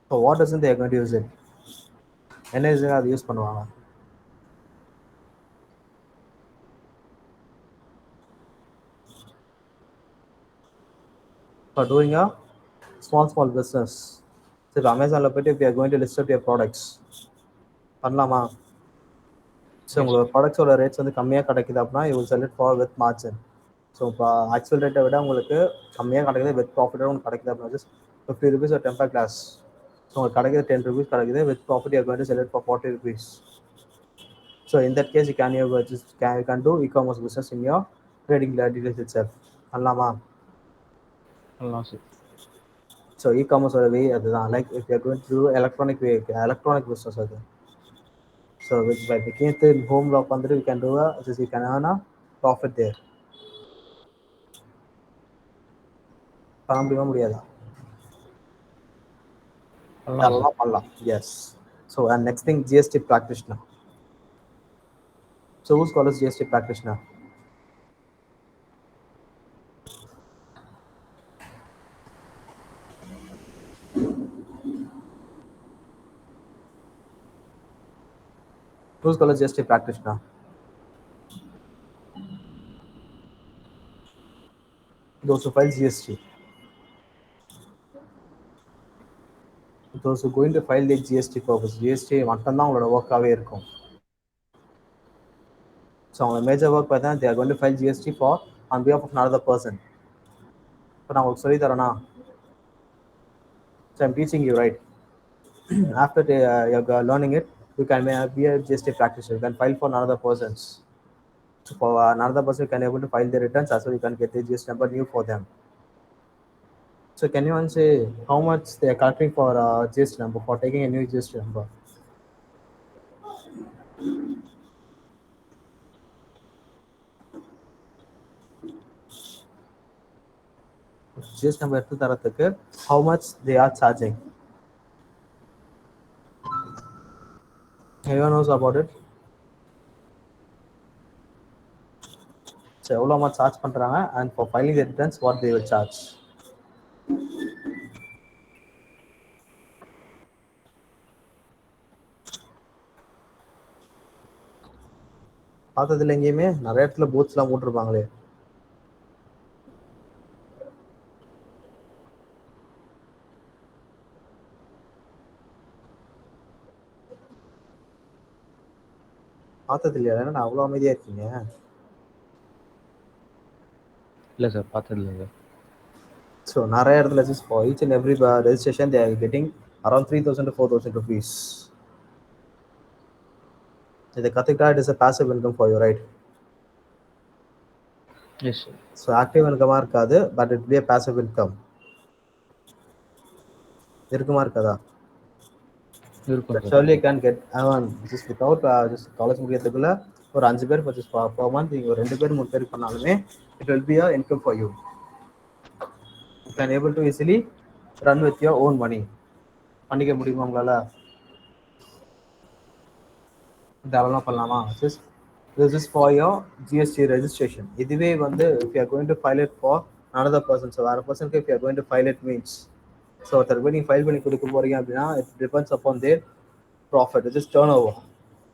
For what reason they are going to use it? என்ன ரீசன் அதை யூஸ் பண்ணுவாங்க? For doing a small business. So if Amazon if you are going to list out your products, பண்ணலாமா? So உங்களோட ப்ராடக்ட்ஸோட rates வந்து கம்மியாக கிடைக்குது அப்படின்னா you will sell it for with margin. So இப்போ ஆக்சுவல் ரேட்டை விட உங்களுக்கு கம்மியாக கிடைக்குது, வித் ப்ராஃபிட்டோட உங்களுக்கு கிடைக்குது அப்படின்னா ஜஸ்ட் 50 rupees ஒரு டெம்பர் கிளாஸ். ஸோ உங்களுக்கு கிடைக்குது 10 rupees கிடைக்குது, with profit you are going to sell it for 40 rupees. So in that case, you can do e-commerce business in your trading details itself. பண்ணலாமா? பண்ணலாம் sir. So e-commerce way அதுதான். Like if you are going to do electronic business அது. So by making it in home lock வந்துட்டு you can do you can earn a profit there. பண்ண முடியுமா முடியாதா? பண்ணலாம். Yes. So and next thing, GST practitioner. So who's called as GST practitioner? Who's called as GST practitioner? Those who file GST. Those who going to file the GST purpose. GST மட்டும்தான் உங்களோட ஒர்க்காகவே இருக்கும். So அவங்க major work பார்த்தா they are going to file GST for on behalf of another person. இப்போ நான் உங்களுக்கு சொல்லி தரேனா? So I'm teaching you, right? After you're learning it, you can be a GST practitioner. You can file for another persons. So for another person, you can able to file the returns as well. You can get the GST number new for them. So can you say how much they are collecting for GST number for taking a new GST number? GST number எடுத்து தரத்துக்கு how much they are charging? Anyone knows about it? So எவ்வளோ amount charge பண்றாங்க and for filing the returns what they will charge? பார்த்ததுல எங்கேயுமே நிறைய இடத்துல பூத்ஸ்லாம் போட்டிருப்பாங்களே. பார்த்தது இல்லையா? ஏன்னா அவ்வளோ அமைதியா இருக்கீங்க. இல்லை சார், பார்த்தது இல்லை. ஸோ நிறைய இடத்துல just for each and every registration they are getting around 3,000 to 4,000 rupees. இதை கற்றுக்கிட்டா it is a passive income for you, right? Yes sir. So active இன்கமாக இருக்காது, but it be a passive income. இருக்குமா இருக்காதா? Surely you can get just without just college முடியறதுக்குள்ள ஒரு 5 பேர் purchase per month நீங்க ஒரு 2 பேர் 3 பேர் பண்ணாலுமே it will be a income for you. You can able to easily run with your own money. பண்ணிக்க முடியுமா உங்களால? இதெல்லாம் பண்ணலாமா? This is for your GST registration. இதுவே வந்து if you are going to file it for another person, so other person if you are going to file it means so ஒருத்தருக்கு நீங்க file பண்ணி கொடுக்க போறீங்க அப்படின்னா it depends upon their profit, which is turnover.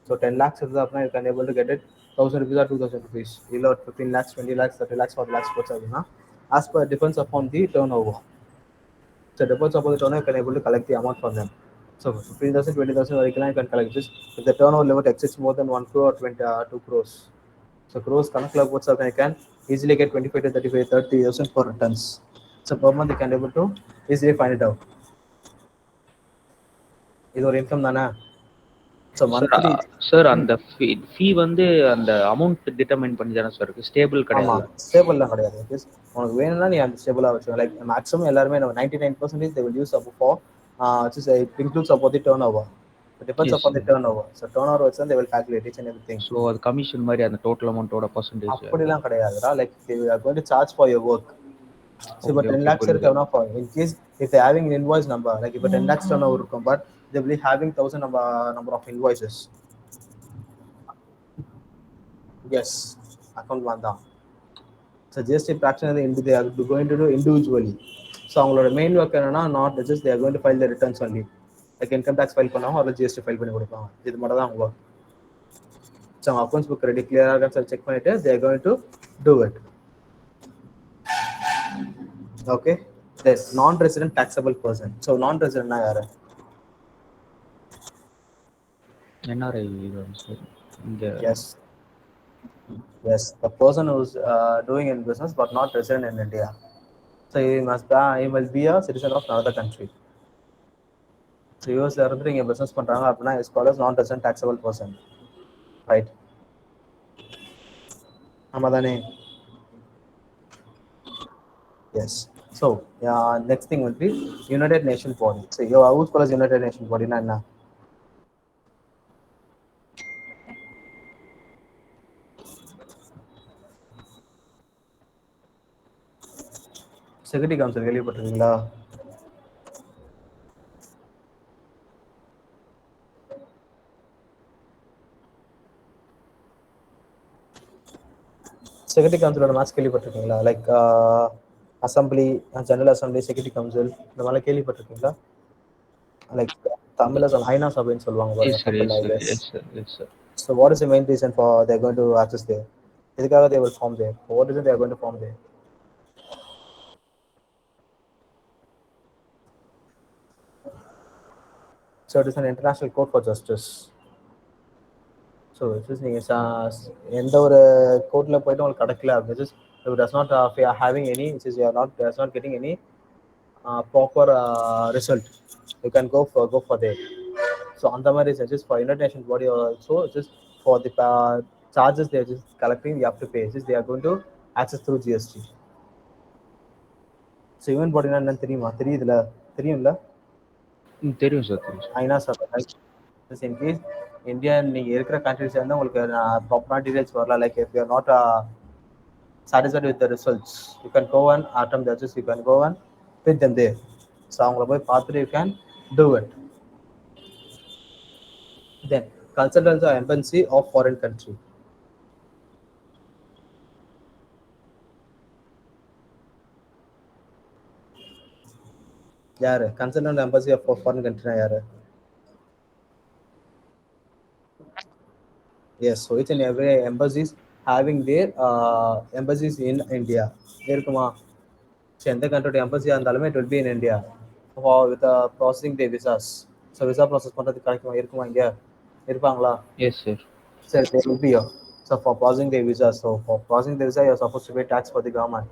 So 10 lakhs is apna you can able to get it 1,000 rupees or 2,000 rupees. Illa 15 lakhs, 20 lakhs, 30 lakhs, 40 lakhs pocha apna as per depends upon the turnover. So depends upon the turnover you can able to collect the amount from them. So 15,000, 20,000 varaikku you can collect this if the turnover limit exceeds more than 1 crore or 2 crores. So crores kanakla pocha you can easily get 25 to 35, 30,000 for returns. So per month you can able to easily find it out. இது ஒரு income தானே? So monthly sir அந்த ஃபீ வந்து அந்த amount determine பண்ணி தானே sir இருக்கு, stable கிடையாது. ஸ்டேபிள்லாம் கிடையாது. உனக்கு வேணும்னா நீ அந்த ஸ்டேபிளாக வச்சுக்கோ. லைக் மேக்ஸிமம் எல்லாருமே 99% they will use up for it includes about the turnover. It depends upon the turnover. So turnover வச்சு they will calculate each and everything. So அது கமிஷன் மாதிரி அந்த டோட்டல் அமௌண்ட்டோட பர்சன்டேஜ் அப்படிலாம் கிடையாதுடா. Like they are going to charge for your work. So இப்போ 10 lakhs இருக்குன்னா for in case if they having an invoice number, like இப்போ 10 lakhs turnover இருக்கும், but they will be having 1,000 number of invoices. Yes, account வந்தா. So GST practitioner they are going to do individually. So அவங்களோட main work என்னன்னா not just they are going to file the returns only. Like income tax file பண்ணாம or GST file பண்ணி கொடுப்பாங்க. இது மட்டும் தான் அவங்க. So accounts book ready clear ஆக செக் பண்ணிட்டு they are going to do it. Okay, there's non-resident taxable person. So non-resident na yaar? NRI sir. இங்க Yes. Yes, the person who's doing in business but not resident in India. So he must be a citizen of another country. So யூஎஸ்ல இருந்து நீங்க business பண்றாங்க அப்படின்னா is called as non resident taxable person, right? ஆமா தானே? Yes. So next thing will be United Nation body. So who's called as United Nation body na enna? Security council கேள்விப்பட்டிருக்கீங்களா? Security கவுன்சிலோட match கேள்விப்பட்டிருக்கீங்களா? Like assembly, general assembly, security council இந்த மாதிரி கேள்விப்பட்டிருக்கீங்களா? Like தமிழ்ல ஐநா சபைன்னு சொல்லுவாங்க பாருங்க Yes, sir. Yes, தமிழ்ல, I sir. guess. Yes, sir. Yes, sir. So what is the main reason for they're going to access there? எதுக்காக they will form there? What is it they are going to form there? So it is an international court for justice. So it is எந்த ஒரு கோர்ட்ல போயிட்டு உங்களுக்கு கிடைக்கல அப்படின்னு it does not having any, which is you are not does not getting any proper result, you can go for there. So on the matter is just for United Nations body also, just for the charges they are just collecting, you have to pay. Just they are going to access through GST. So even body என்னன்னு தெரியும்ல? தெரியும் sir, தெரியும் sir. ஐநா சபை. In case India நீங்க இருக்கிற countries வந்து உங்களுக்கு ப்ராப்பரான டீடைல்ஸ் வரல, like if you are not satisfied with the results, you can go and attempt judges, you can go and pit them there. So அவங்கள போய் பார்த்துட்டு you can do it. Then consultants or embassy of foreign country. யாரு consultant embassy of foreign கண்ட்ரினா யாரு? Yes, so each and every embassies having their embassies in India இருக்குமா? So எந்த கண்ட்ரியோட எம்பசியா இருந்தாலுமே it will be in India for with processing their visas. So visa process பண்றதுக்கு கிடைக்குமா? இருக்குமா? இங்க இருப்பாங்களா? Yes, sir. So they will be here. So for processing their visa, so for processing the visa, you are supposed to pay tax for the government,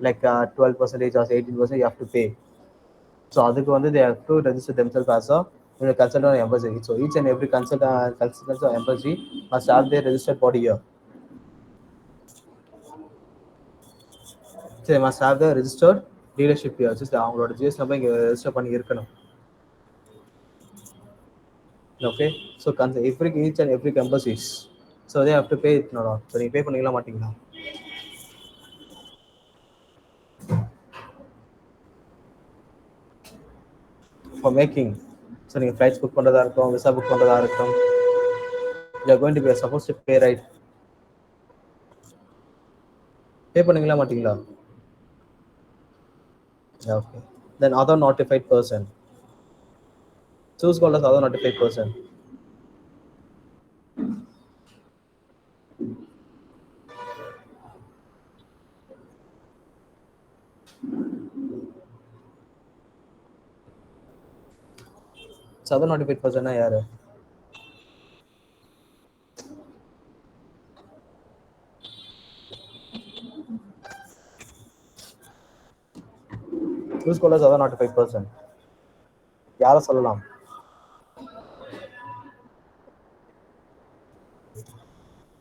like 12% or 18% you have to pay. So அதுக்கு வந்து they have to register themselves as a consultant or embassy. So each and every consultant or embassy must have their registered body here. So they must have the registered dealership here. Just அவங்களோட GS number இங்க register பண்ணி இருக்கணும். Okay, so each and every embassies, so they have to pay it. No, so நீங்க பே பண்ணீங்களா மாட்டீங்களா? For making, so நீங்க flights book பண்றதா இருக்கும், visa book பண்றதா இருக்கும், you are going to be supposed to pay, right? பே பண்ணீங்களா மாட்டீங்களா? Okay, then other notified person. Choose called as other notified person. So other notified person யாரு? Choose called as other notified person. யாரை சொல்லலாம்?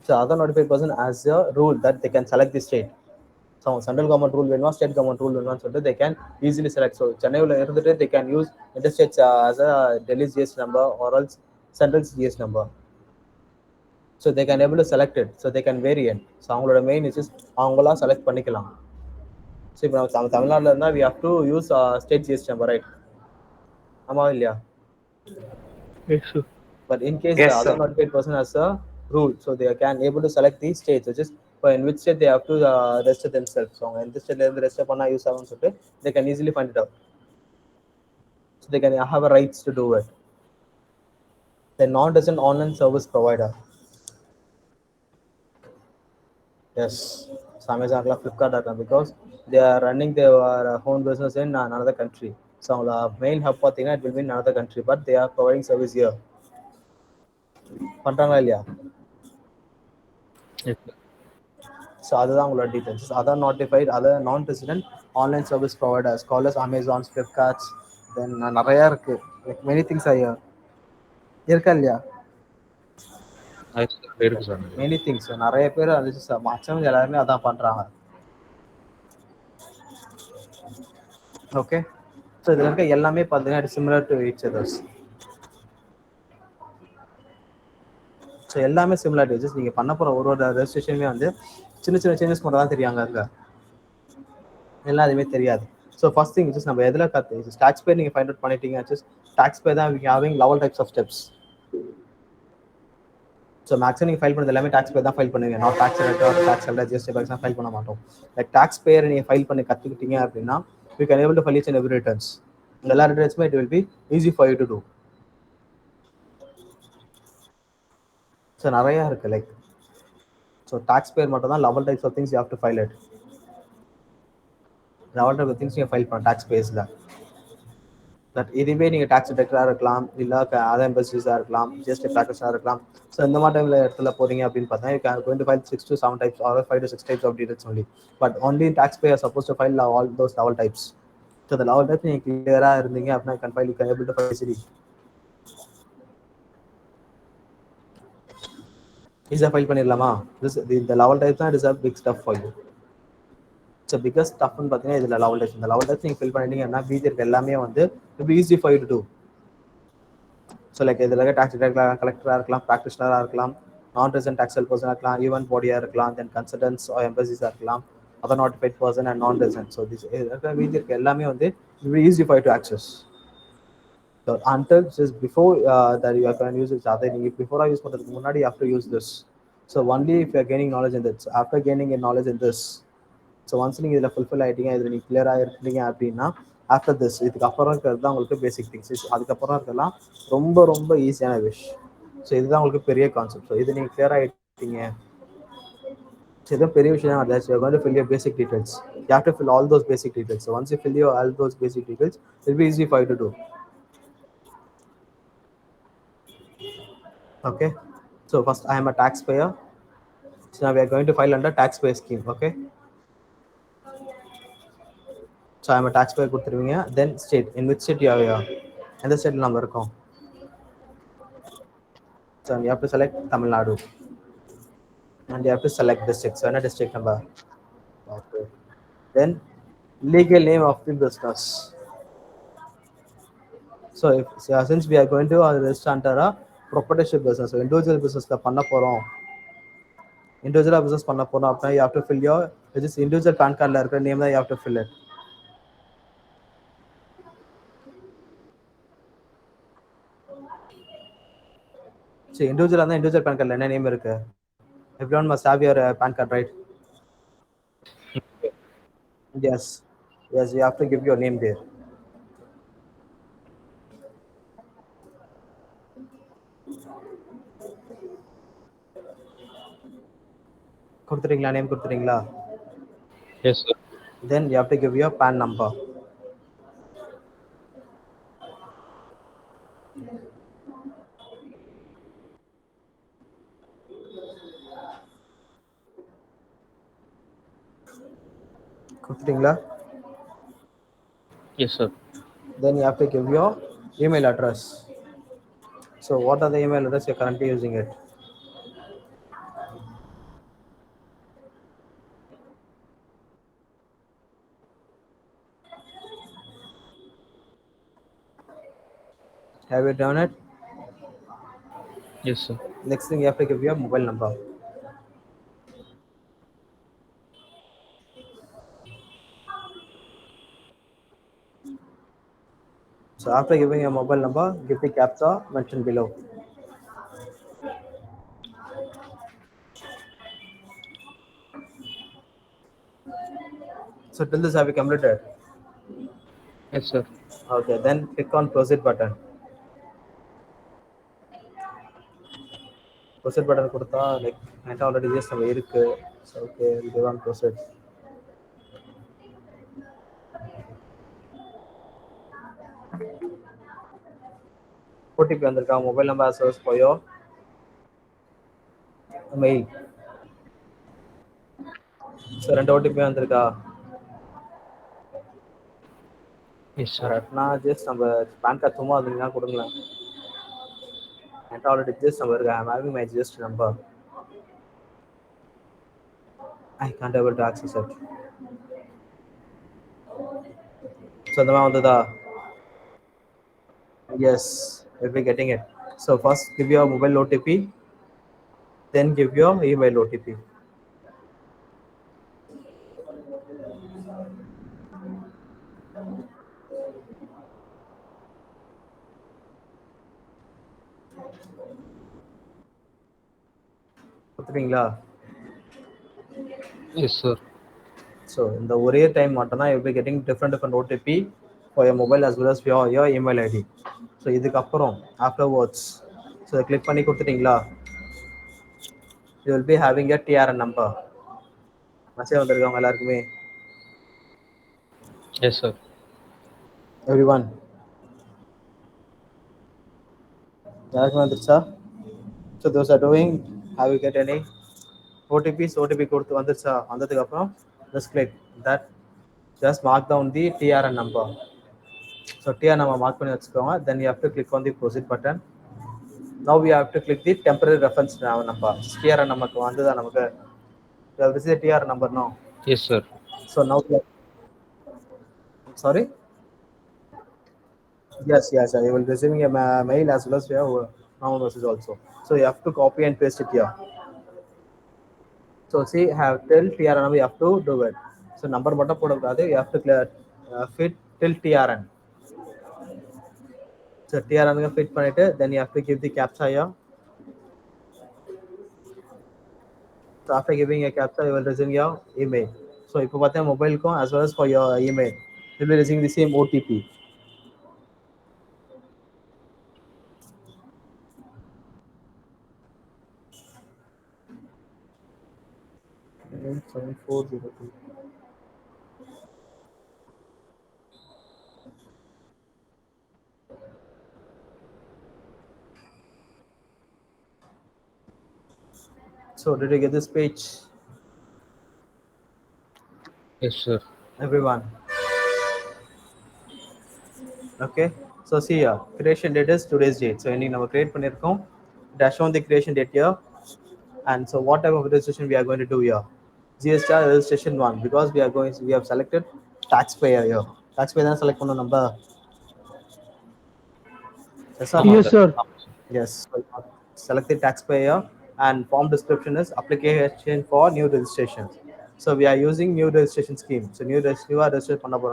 So other notified person has a rule that they can select the state. So central government rule வேணுமா, state government rule வேணுமான்னு சொல்லிட்டு they can easily select. So சென்னையில் இருந்துட்டு they can use interstate as a Delhi GS number or else central GS number. So they can able to select it. So they can vary it. So அவங்களோட main is அவங்களா select பண்ணிக்கலாம். So இப்போ நம்ம தமிழ்நாட்டில் இருந்தால் we have to use state GS number, right? ஆமா இல்லையா? Yes, sir. But in case Yes, the other sir. notified person has a rule, so they can able to select the states, which is in which state they have to register themselves. So in this state they register பண்ணா use ஆகும்னு சொல்லிட்டு they can easily find it out. So they can have a rights to do it. The non-resident online service provider. Yes, so Amazon, Flipkart, because they are running their own business in another country. So the main hub பார்த்தீங்கன்னா it will be in another country, but they are providing service here. பண்றாங்களா இல்லையா? Yes, sir. So அதுதான் உங்களோட details. Other notified other non resident online service providers callers Amazons Flipkarts then நிறையா இருக்குது. Like many things Iyer இருக்கா இல்லையா? Yes, sir. இருக்கு sir. Many things நிறைய பேர் அது மற்றவங்க எல்லாருமே அதான் பண்ணுறாங்க. ஓகே, ஸோ இதில் இருக்க எல்லாமே பார்த்தீங்கன்னா similar to each others. So எல்லாமே சிமிலர் டு ஜஸ்ட் நீங்கள் பண்ண போகிற ஒரு ரெஜிஸ்ட்ரேஷனுமே வந்து சின்ன சின்ன சேஞ்சஸ் மட்டும் தான் தெரியாங்க அங்கே, எல்லாம் எதுவுமே தெரியாது. ஸோ ஃபர்ஸ்ட் திங் ஜஸ்ட் நம்ம எதில் டாக்ஸ் பே நீங்கள் ஃபைண்ட் அவுட் பண்ணிட்டீங்க. ஜஸ்ட் டாக்ஸ் பே தான் having level types of steps. So maximum நீங்கள் ஃபைல் பண்ணது எல்லாமே டாக்ஸ் பே தான் ஃபைல் பண்ணுவீங்க. நாட் டாக்ஸ் ரெட்டர் டாக்ஸ் எல்லாம் ஜிஎஸ்டி பேக்ஸ் ஃபைல் பண்ண மாட்டோம். லைக் டாக்ஸ் பேர் நீங்கள் ஃபைல் பண்ணி கற்றுக்கிட்டீங்க அப்படின்னா you can able to file each and every returns. எல்லா ரிட்டர்ன்ஸுமே it will be easy for you to do. So நிறையா இருக்குது லைக். ஸோ டாக்ஸ் பேர் மட்டும் தான் level types of things you have to file it. Level type of things நீங்கள் file பண்ண tax பேஸில். But இதுவே நீங்கள் டாக்ஸ் டிடெக்டராக இருக்கலாம், இல்லை அதர் எம்பசிஸாக இருக்கலாம், ஜிஎஸ்டி ப்ராக்டிஸாக இருக்கலாம். ஸோ இந்த மாதிரி டைமில் இடத்துல போகிறீங்க அப்படின்னு பார்த்தா you can going to file 6 to 7 types or 5 to 6 types of details only. But only tax payer supposed to file all those level types. So the level types நீங்கள் கிளியராக இருந்தீங்க அப்படின்னா can file, you can able to file easily. ஈஸியாக file பண்ணிடலாமா? இந்த level types தான் it is a big stuff for you. So biggest ஸ்டஃப்னு பார்த்தீங்கன்னா இதில் லெவல் டைப்ஸ். இந்த லெவல் டைப்ஸ் நீங்கள் ஃபில் பண்ணிட்டீங்கன்னா மீதி இருக்க எல்லாமே வந்து it be easy for you to do. So like இதில் இருக்க டாக்ஸ் டிடெக்டராக கலெக்டராக இருக்கலாம், ப்ராக்டிஷனராக இருக்கலாம், நான் ரெசிடென்ட் டாக்ஸல் பர்சனாக இருக்கலாம், ஈவென்ட் பாடியாக இருக்கலாம், தென் கன்சல்டன்ஸ் எம்பசிஸாக இருக்கலாம், other notified person and non resident. So மீதி இருக்க எல்லாமே வந்து it be easy for you to access. So until just before that you can use it, அதை நீங்கள் பிஃபோராக யூஸ் பண்ணுறதுக்கு முன்னாடி you have to use this. So only if you are gaining knowledge in this, after gaining a knowledge in this, so once நீங்கள் இதில் fulfil ஆகிட்டீங்க, இதில் நீங்கள் கிளியராக இருக்கீங்க அப்படின்னா ஆஃப்டர் திஸ் இதுக்கப்புறம் இருக்கிறது தான் உங்களுக்கு பேசிக் திங்ஸ். அதுக்கப்புறம் இருக்கலாம் ரொம்ப ரொம்ப ஈஸியான விஷ். ஸோ இதுதான் உங்களுக்கு பெரிய கான்செப்ட். ஸோ இது நீங்கள் கிளியராக ஆகிட்டீங்க, ஸோ இதுவும் பெரிய விஷயம் தான். You are going to fill your basic details. You have to fill all those basic details. So once you fill your all those basic details, it will be easy for you to do. Okay, so first I am a taxpayer. So now we are going to file under taxpayer scheme. Okay, so I am a taxpayer கொடுத்துருவீங்க. Then state, in which state you are here, எந்த ஸ்டேட்டில் நம்ம இருக்கோம். So you have to select Tamil Nadu and you have to select district. So என்ன district number? Okay, then legal name of the business. So if since we are going to register under a proprietorship business, so individual business பண்ண போகிறோம், இண்டிவிஜுவலாக business பண்ண போகிறோம் அப்படின்னா you have to fill your individual PAN கார்டில் இருக்கிற name தான் you have to fill it. சரி, இண்டிவிஜுவலாக இருந்தால் இண்டிவிஜுவல் பேன் கார்டில் என்ன நேம் இருக்கு? Everyone must have your PAN card, right? Yes, yes, you have to give your name there. கொடுத்துறீங்களா? நேம் கொடுத்துறீங்களா? Yes, sir. Then you have to give your PAN number. கொடுத்துட்டீங்களா? Yes, sir. Then you have to give your email address. So what are the email address you're currently using it? Have you done it? Yes, sir. Next thing you have to give your mobile number. So after giving your mobile number, give the captcha mentioned below. So till this have you completed? Yes, sir. Okay, then click on proceed button. Proceed button கொடுத்தா like என்கிட்ட already GS நம்ம இருக்கு. So okay, give on proceed. OTP வந்திருக்கா? Mobile number search for your mail. So 2 OTP வந்திருக்கா? Yes sir. கரெக்ட்னா just நம்ம PAN card சும்மா இருந்தீங்கன்னா கொடுங்களேன். என்கிட்ட ஆல்ரெடி ஜஸ்ட் நம்பர் இருக்கு. I'm having my just number. I can't able to access it. So இந்த மாதிரி வந்ததா? Yes, will be getting it. So first give your mobile OTP, then give your email OTP. கொடுத்துட்டீங்களா? Yes sir. ஸோ இந்த ஒரே time மட்டும்தான் you be getting different OTP for your mobile as well as your email ID. So இதுக்கப்புறம் afterwards so click பண்ணி கொடுத்துட்டீங்களா? You will be having a TRN number. Message வந்திருக்கவங்க எல்லாருக்குமே? Yes sir. Every one யாருக்குமே வந்துருச்சா? So those are doing have you get any OTP கொடுத்து வந்துருச்சா? வந்ததுக்கப்புறம் just click that, just mark down the TRN number. So TRN number mark பண்ணி வச்சுக்கோங்க. Then you have to click on the proceed button. Now we have to click the temporary reference number. TRN number வந்ததா நமக்கு? This is a TRN number now. Yes sir. So now sorry, yes, I will receiving a mail as well as your normal message also. So you have to copy and paste it here. So see, have till TRN number you have to do it. So number மட்டும் போடக்கூடாது, you have to clear fit till TRN. So TRN fit பண்ணிட்டு then you have to give the captcha here. So after giving a captcha you will receive your email. So இப்போ பார்த்தா மொபைலுக்கும் as well as for your email you will be receiving the same OTP. Okay, 7402. So did you get this page? Yes sir. Everyone. Okay. So see here, creation date is today's date. So இன்னைக்கு நம்ம create பண்ணிருக்கோம். Dash on the creation date here. And so what type of registration we are going to do here? GST registration 1, because we have selected taxpayer here. Taxpayer தான் select பண்ணோம் நம்ம. Yes, sir. Yes. Select the taxpayer and form description is application for new registration. So we are using new registration scheme. So new register பண்ண போற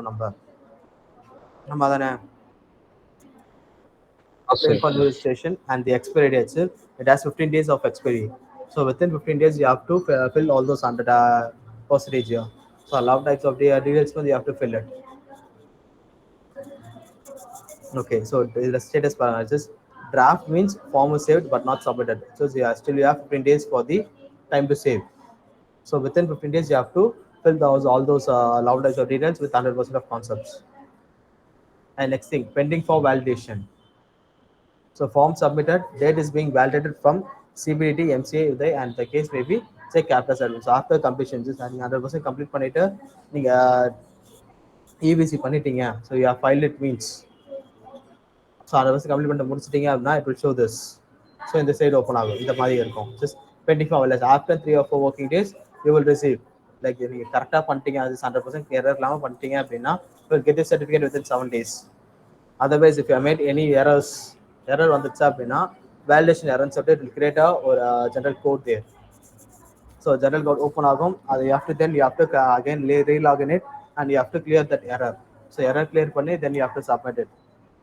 நம்ம தானே? Apply for new registration and the expiry date itself, it has 15 days of expiry. So within 15 days you have to fill all those 100 percentage here. So a lot of types of details you have to fill it. Okay, so the status parameters, draft means form is saved but not submitted. So still you have 15 days for the time to save. So within 15 days you have to fill all those allowed types of details with 100% of concepts. And next thing, pending for validation. So form submitted, date is being validated from CBDT, MCA, Uday, and the case may be say capital service. So after completion, just 100% complete பண்ணிட்டு நீங்க EVC பண்ணிட்டீங்க. So you have filed it means. So 100% complete பண்ணிட்டு முடிச்சிட்டீங்க அப்படின்னா it will show this. So இந்த side open ஆகும். இந்த மாதிரி இருக்கும். Just pending for validation. After 3 or 4 working days, you will receive. Like நீங்க கரெக்டா பண்ணிட்டீங்க, அது 100% error இல்லாம பண்ணிட்டீங்க அப்படின்னா you will get the certificate within 7 days. Otherwise, if you have made any error வந்துச்சு அப்படின்னா validation error சொல்லிட்டு it will create a general code there. So general code open ஆகும். அது you have to again relog in it and you have to clear that error. So error clear பண்ணி then you have to submit it.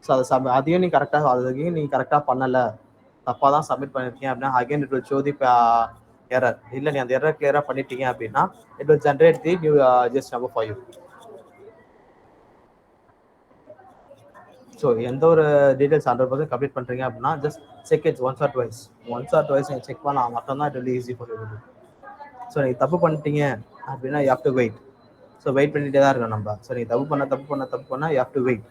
So அதையும் நீ கரெக்டாக பண்ணலை, தப்பாக தான் submit பண்ணியிருக்கீங்க அப்படின்னா again it will show the error. இல்லை நீ அந்த error clear பண்ணிட்டீங்க அப்படின்னா it will generate the new GST number for you. So எந்த ஒரு டீடைல்ஸ் 100% கம்ப்ளீட் பண்ணுறீங்க அப்படின்னா just check it once or twice நீங்கள் செக் பண்ணால் மட்டும்தான் it easy for you. So நீங்கள் தப்பு பண்ணிட்டீங்க அப்படின்னா you have to wait. So wait பண்ணிகிட்டே தான் இருக்கணும் நம்ம. ஸோ நீங்கள் தப்பு பண்ணால் you have to wait.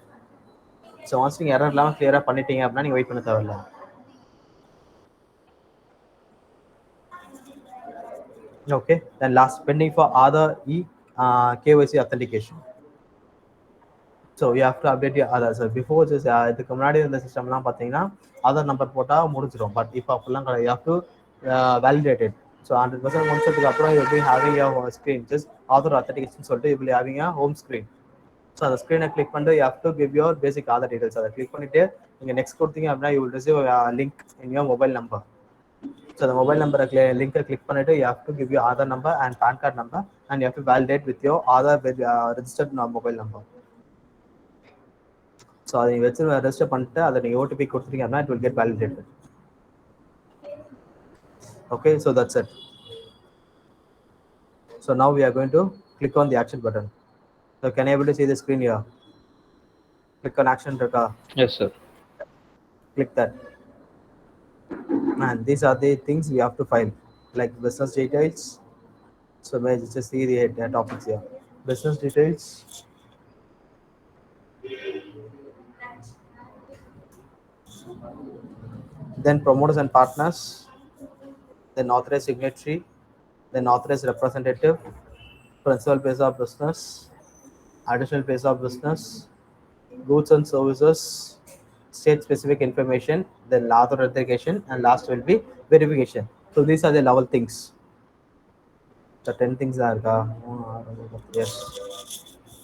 So once நீங்கள் எரர் இல்லாமல் கிளியராக பண்ணிட்டீங்க அப்படின்னா நீங்கள் வெயிட் பண்ண தேவையில்லை. Okay, then last pending for Aadhaar KYC authentication. So you have to update your Aadhaar. So before just இதுக்கு முன்னாடி இந்த சிஸ்டம்லாம் பார்த்தீங்கன்னா ஆதார் நம்பர் போட்டால் முடிஞ்சிடும். பட் இப்போ அப்படிலாம் கிடையாது. You have to validate it. So 100% முடிச்சதுக்கு அப்புறம் you will be having your screen just Aadhaar authentication சொல்லிட்டு you will be having a home screen. So அந்த ஸ்க்ரீனை கிளிக் பண்ணிட்டு you have to give your basic Aadhaar details. அதை click பண்ணிட்டு நீங்கள் next கொடுத்தீங்க அப்படின்னா you will receive link in your mobile number. So அந்த மொபைல் நம்பரை லிங்கை கிளிக் பண்ணிட்டு you have to give you Aadhaar number and PAN card number and you have to validate with your Aadhaar registered mobile number. So அதை நீங்கள் வச்சு register பண்ணிட்டு அதை நீங்கள் ஓடிபி கொடுத்துட்டீங்க அப்படின்னா it will get validated. Okay, so that's it. So now we are going to click on the action button. So can you able to see the screen here? Click on action Raka. Yes, sir. Click that. And these are the things we have to file, like business details. So let's just see the topics here. Business details. Then promoters and partners. Then authorized signatory. Then authorized representative. Principal place of business. Additional place of business. Goods and services. State specific information. Then authentication, and last will be verification. So these are the level things. The 10 things are yes.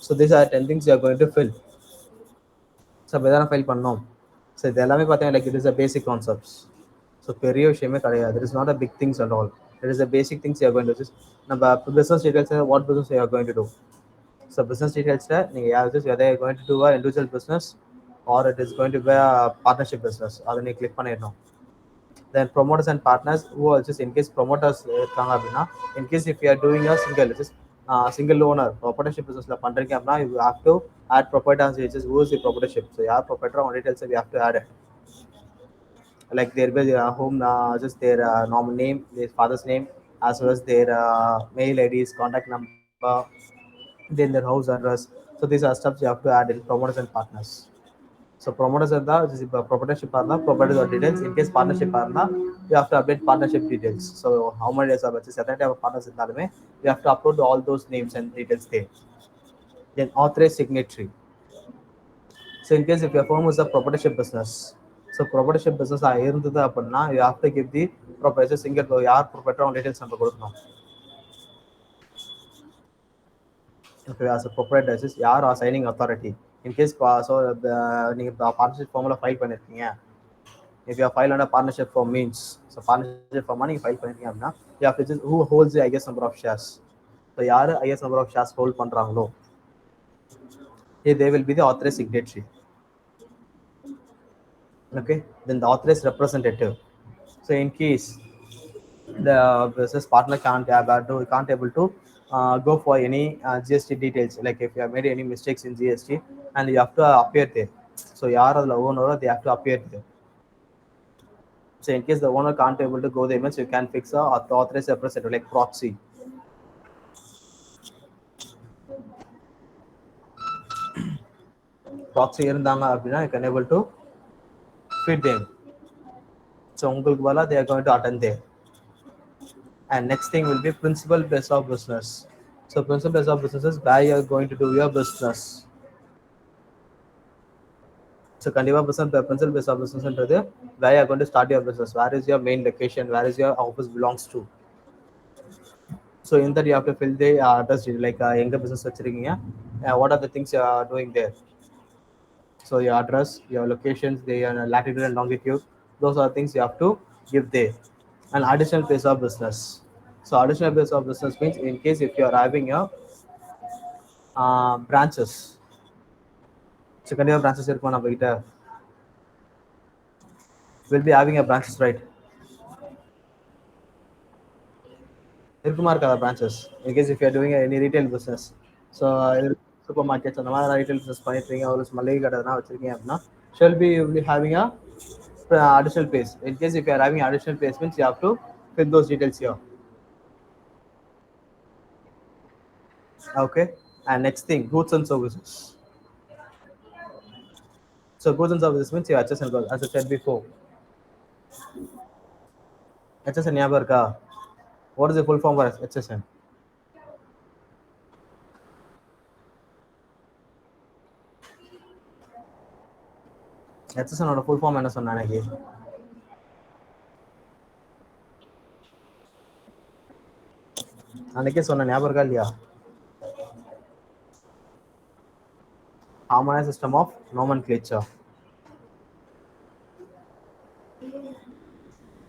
So these are 10 things you are going to fill. So இதெல்லாம் file பண்ணோம். So இது எல்லாமே பார்த்தீங்கன்னா like it is a basic concepts. So பெரிய விஷயமே கிடையாது. It is not a big things and all. It is a basic things you are going to just நம்ம business details what business you are going to do. So business டீடைல்ஸில் நீங்கள் யார் எதை going to do a individual business or it is going to be a partnership business, அதை நீங்கள் click பண்ணிடணும். Then promoters and partners who are just in case promoters இருக்காங்க அப்படின்னா in case if you are doing a single owner proprietorship businessல பண்றீங்க அப்படின்னா you have to add proprietors, which is who is the proprietorship. So யார் proprietor on details we have to add it. Like their home, just their normal name, their father's name, as well as their mail IDs, contact number, then their house address. So these are stuff you have to add in promoters and partners. So promoters are the proprietorship property details. In case partnership you have to update partnership details. So how many days are certain type of partners in that way, you have to upload all those names and details there. Then authorized signatory. So in case if your firm is a proprietorship business, so proprietorship business இருந்தது அப்படின்னா you have to give the proprietor single யார் proprietor on details நம்ம கொடுக்கணும். Okay, as a proprietor is யார் signing authority. In case so நீங்க partnership formula file பண்ணிருக்கீங்க. If you are filed under partnership form means, so partnership form நீங்க file பண்ணிருக்கீங்க அப்படின்னா you have to just who holds the highest number of shares. So யார் highest number of shares hold பண்றாங்களோ they will be the authorized signatory. Okay, then the authorized representative. So in case the business partner can't able to go for any GST details, like if you have made any mistakes in GST and you have to appear there. So yaar adla owner they have to appear there. So in case the owner can't able to go there means you can fix a authorized representative like proxy. Proxy இருந்தாங்க அப்படின்னா you can able to feed them. So உங்களுக்கு பதிலா they are going to attend there. And next thing will be principal place of business. So principal place of business is where you are going to do your business. So kandiva principal place of business என்றது where you are going to start your business. Where is your main location? Where is your office belongs to? So in that you have to fill the address like எங்க business வச்சிருக்கீங்க, what are the things you are doing there. So your address, your locations, the latitude and longitude, those are things you have to give there. And additional place of business. So additional place of business means in case if you are having your branches. So கண்டிப்பா branches இருக்கும் நம்ம கிட்ட. Will be having a branches, right? இருக்குமா இருக்காதா branches? In case if you are doing any retail business. So super markets அந்த மாதிரி retail business பண்ணிட்டு இருக்கீங்க, ஒரு மளிகை கடை எதனா வச்சிருக்கீங்க அப்படின்னா shall be you will be having a additional place. In case if you are having additional place means you have to fill those details here. Okay, and next thing, goods and services. So goods and services means your HSN, as I said before. HSN ஞாபகம் இருக்கா? What is the full form for HSN? HSN ஓட full form என்ன சொன்னேன் எனக்கு? அன்னைக்கே சொன்ன ஞாபகம் இருக்கா இல்லையா? Harmonized system of nomenclature.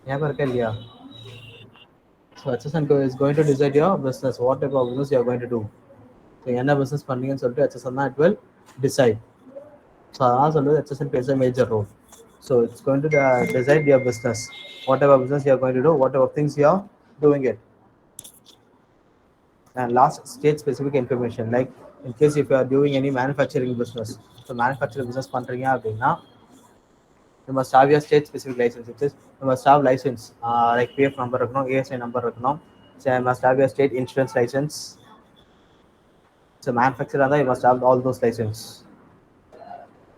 ஞாபகம் இருக்கா இல்லையா? So HSN is going to decide your business, what type of business you are going to do. So என்ன பிசினஸ் பண்ணீங்கன்னு சொல்லிட்டு HSN தான் it will decide. So அதனால சொல்லுது HSN plays a major role. So it's going to decide your business, whatever business you are going to do, whatever things you are doing it. And last, state specific information, like in case if you are doing any manufacturing business, so manufacturing business பண்றீங்க அப்படின்னா you must have your state specific license, which is you must have license, like PF number இருக்கணும், ASI number இருக்கணும். So you must have your state insurance license. So manufacturer you must have all those license.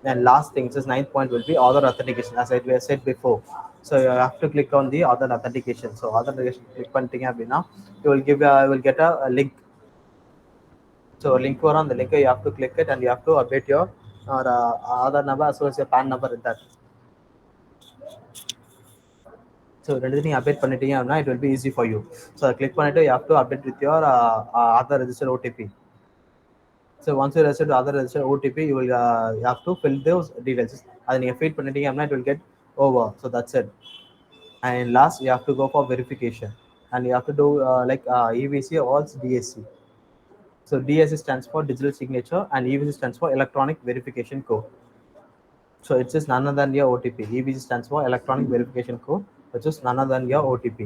And last thing is ninth point will be other authentication, as I said before. So you have to click on the other authentication. So other authentication click பண்ணிட்டீங்க அப்படின்னா you will get a link. So link on the link, you have to click it and you have to update your Aadhaar number as well as your PAN number in that. So ரெண்டுத்தையும் update பண்ணிட்டீங்க அப்படின்னா it will be easy for you. So click பண்ணிட்டு you have to update with your Aadhaar registered OTP. So once you register the other registered OTP, you have to fill those details. அதை நீங்க feed பண்ணிட்டீங்க அப்படின்னா it will get over. So that's it. And last, you have to go for verification, and you have to do EVC or DSC. So DSC stands for digital signature, and EVC stands for electronic verification code. So it's just none other than your OTP. EVC stands for electronic verification code, which is none other than your OTP.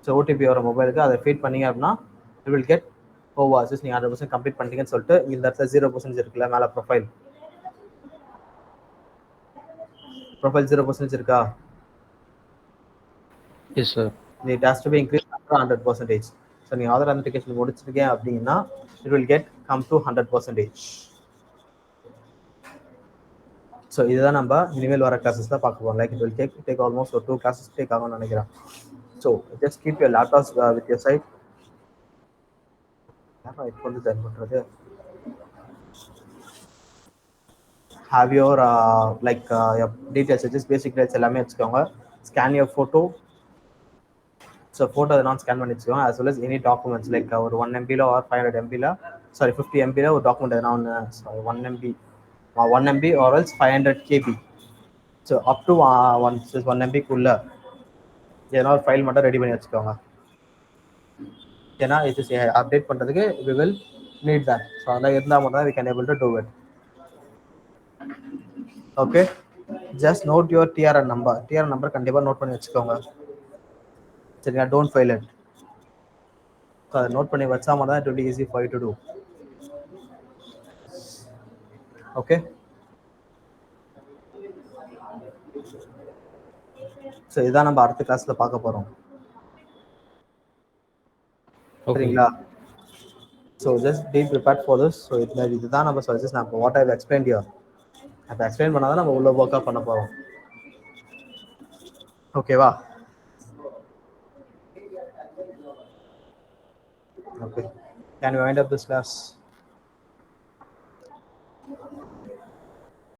So OTP or mobile அதை feed பண்ணீங்க அப்படின்னா it will get over. Just நீங்க 100% complete பண்ணிட்டீங்கன்னு சொல்லிட்டு இந்த இடத்துல 0% இருக்குல்ல மேல profile 0% இருக்கா? Yes, sir. It has to be increased up to 100%. So நீ other authentication முடிச்சிருக்கேன் அப்படின்னா it will get come to 100%. So இதுதான் நம்ம இனிமேல் வர கிளாஸஸ்ல பார்க்க போறோம். Like it will take almost 2 classes take ஆகும்னு நினைக்கிறேன். So just keep your laptops with your side. இப்போ வந்து ஜாயின் பண்றது have your your details, just basic details எல்லாமே வச்சுக்கோங்க. Scan your photo. So photo நான் ஸ்கேன் பண்ணி வச்சுக்கோங்க, as well as any documents like ஒரு 1 MB or 500 MB, sorry 50 MB ஒரு டாக்குமெண்ட் எதனா ஒன்று, sorry 1 MB or else 500 KB. So up to 1 MB குள்ள ஏன்னா ஒரு ஃபைல் மட்டும் ரெடி பண்ணி வச்சுக்கோங்க. ஏன்னா இது அப்டேட் பண்றதுக்கு we will need that. So அதெல்லாம் இருந்தால் மட்டும் தான் we can able to do it. Okay, just note your TRN number கண்டிப்பா நோட் பண்ணி வச்சுக்கோங்க. சரியா, don't fail it. So அதை நோட் பண்ணி வச்சா மட்டும் தான் it will be easy for you to do. Okay, so இதான் நம்ம அடுத்த கிளாஸ்ல பார்க்க போறோம். சரிங்களா? So just be prepared for this. So இதுதான் நம்ம சஜஸ்ட் நான் what I have explained here. அதை எக்ஸ்பிளைன் பண்ணாதான் நம்ம உள்ள ஒர்க் அவுட் பண்ண போறோம். ஓகேவா? Okay, can you wind up this class?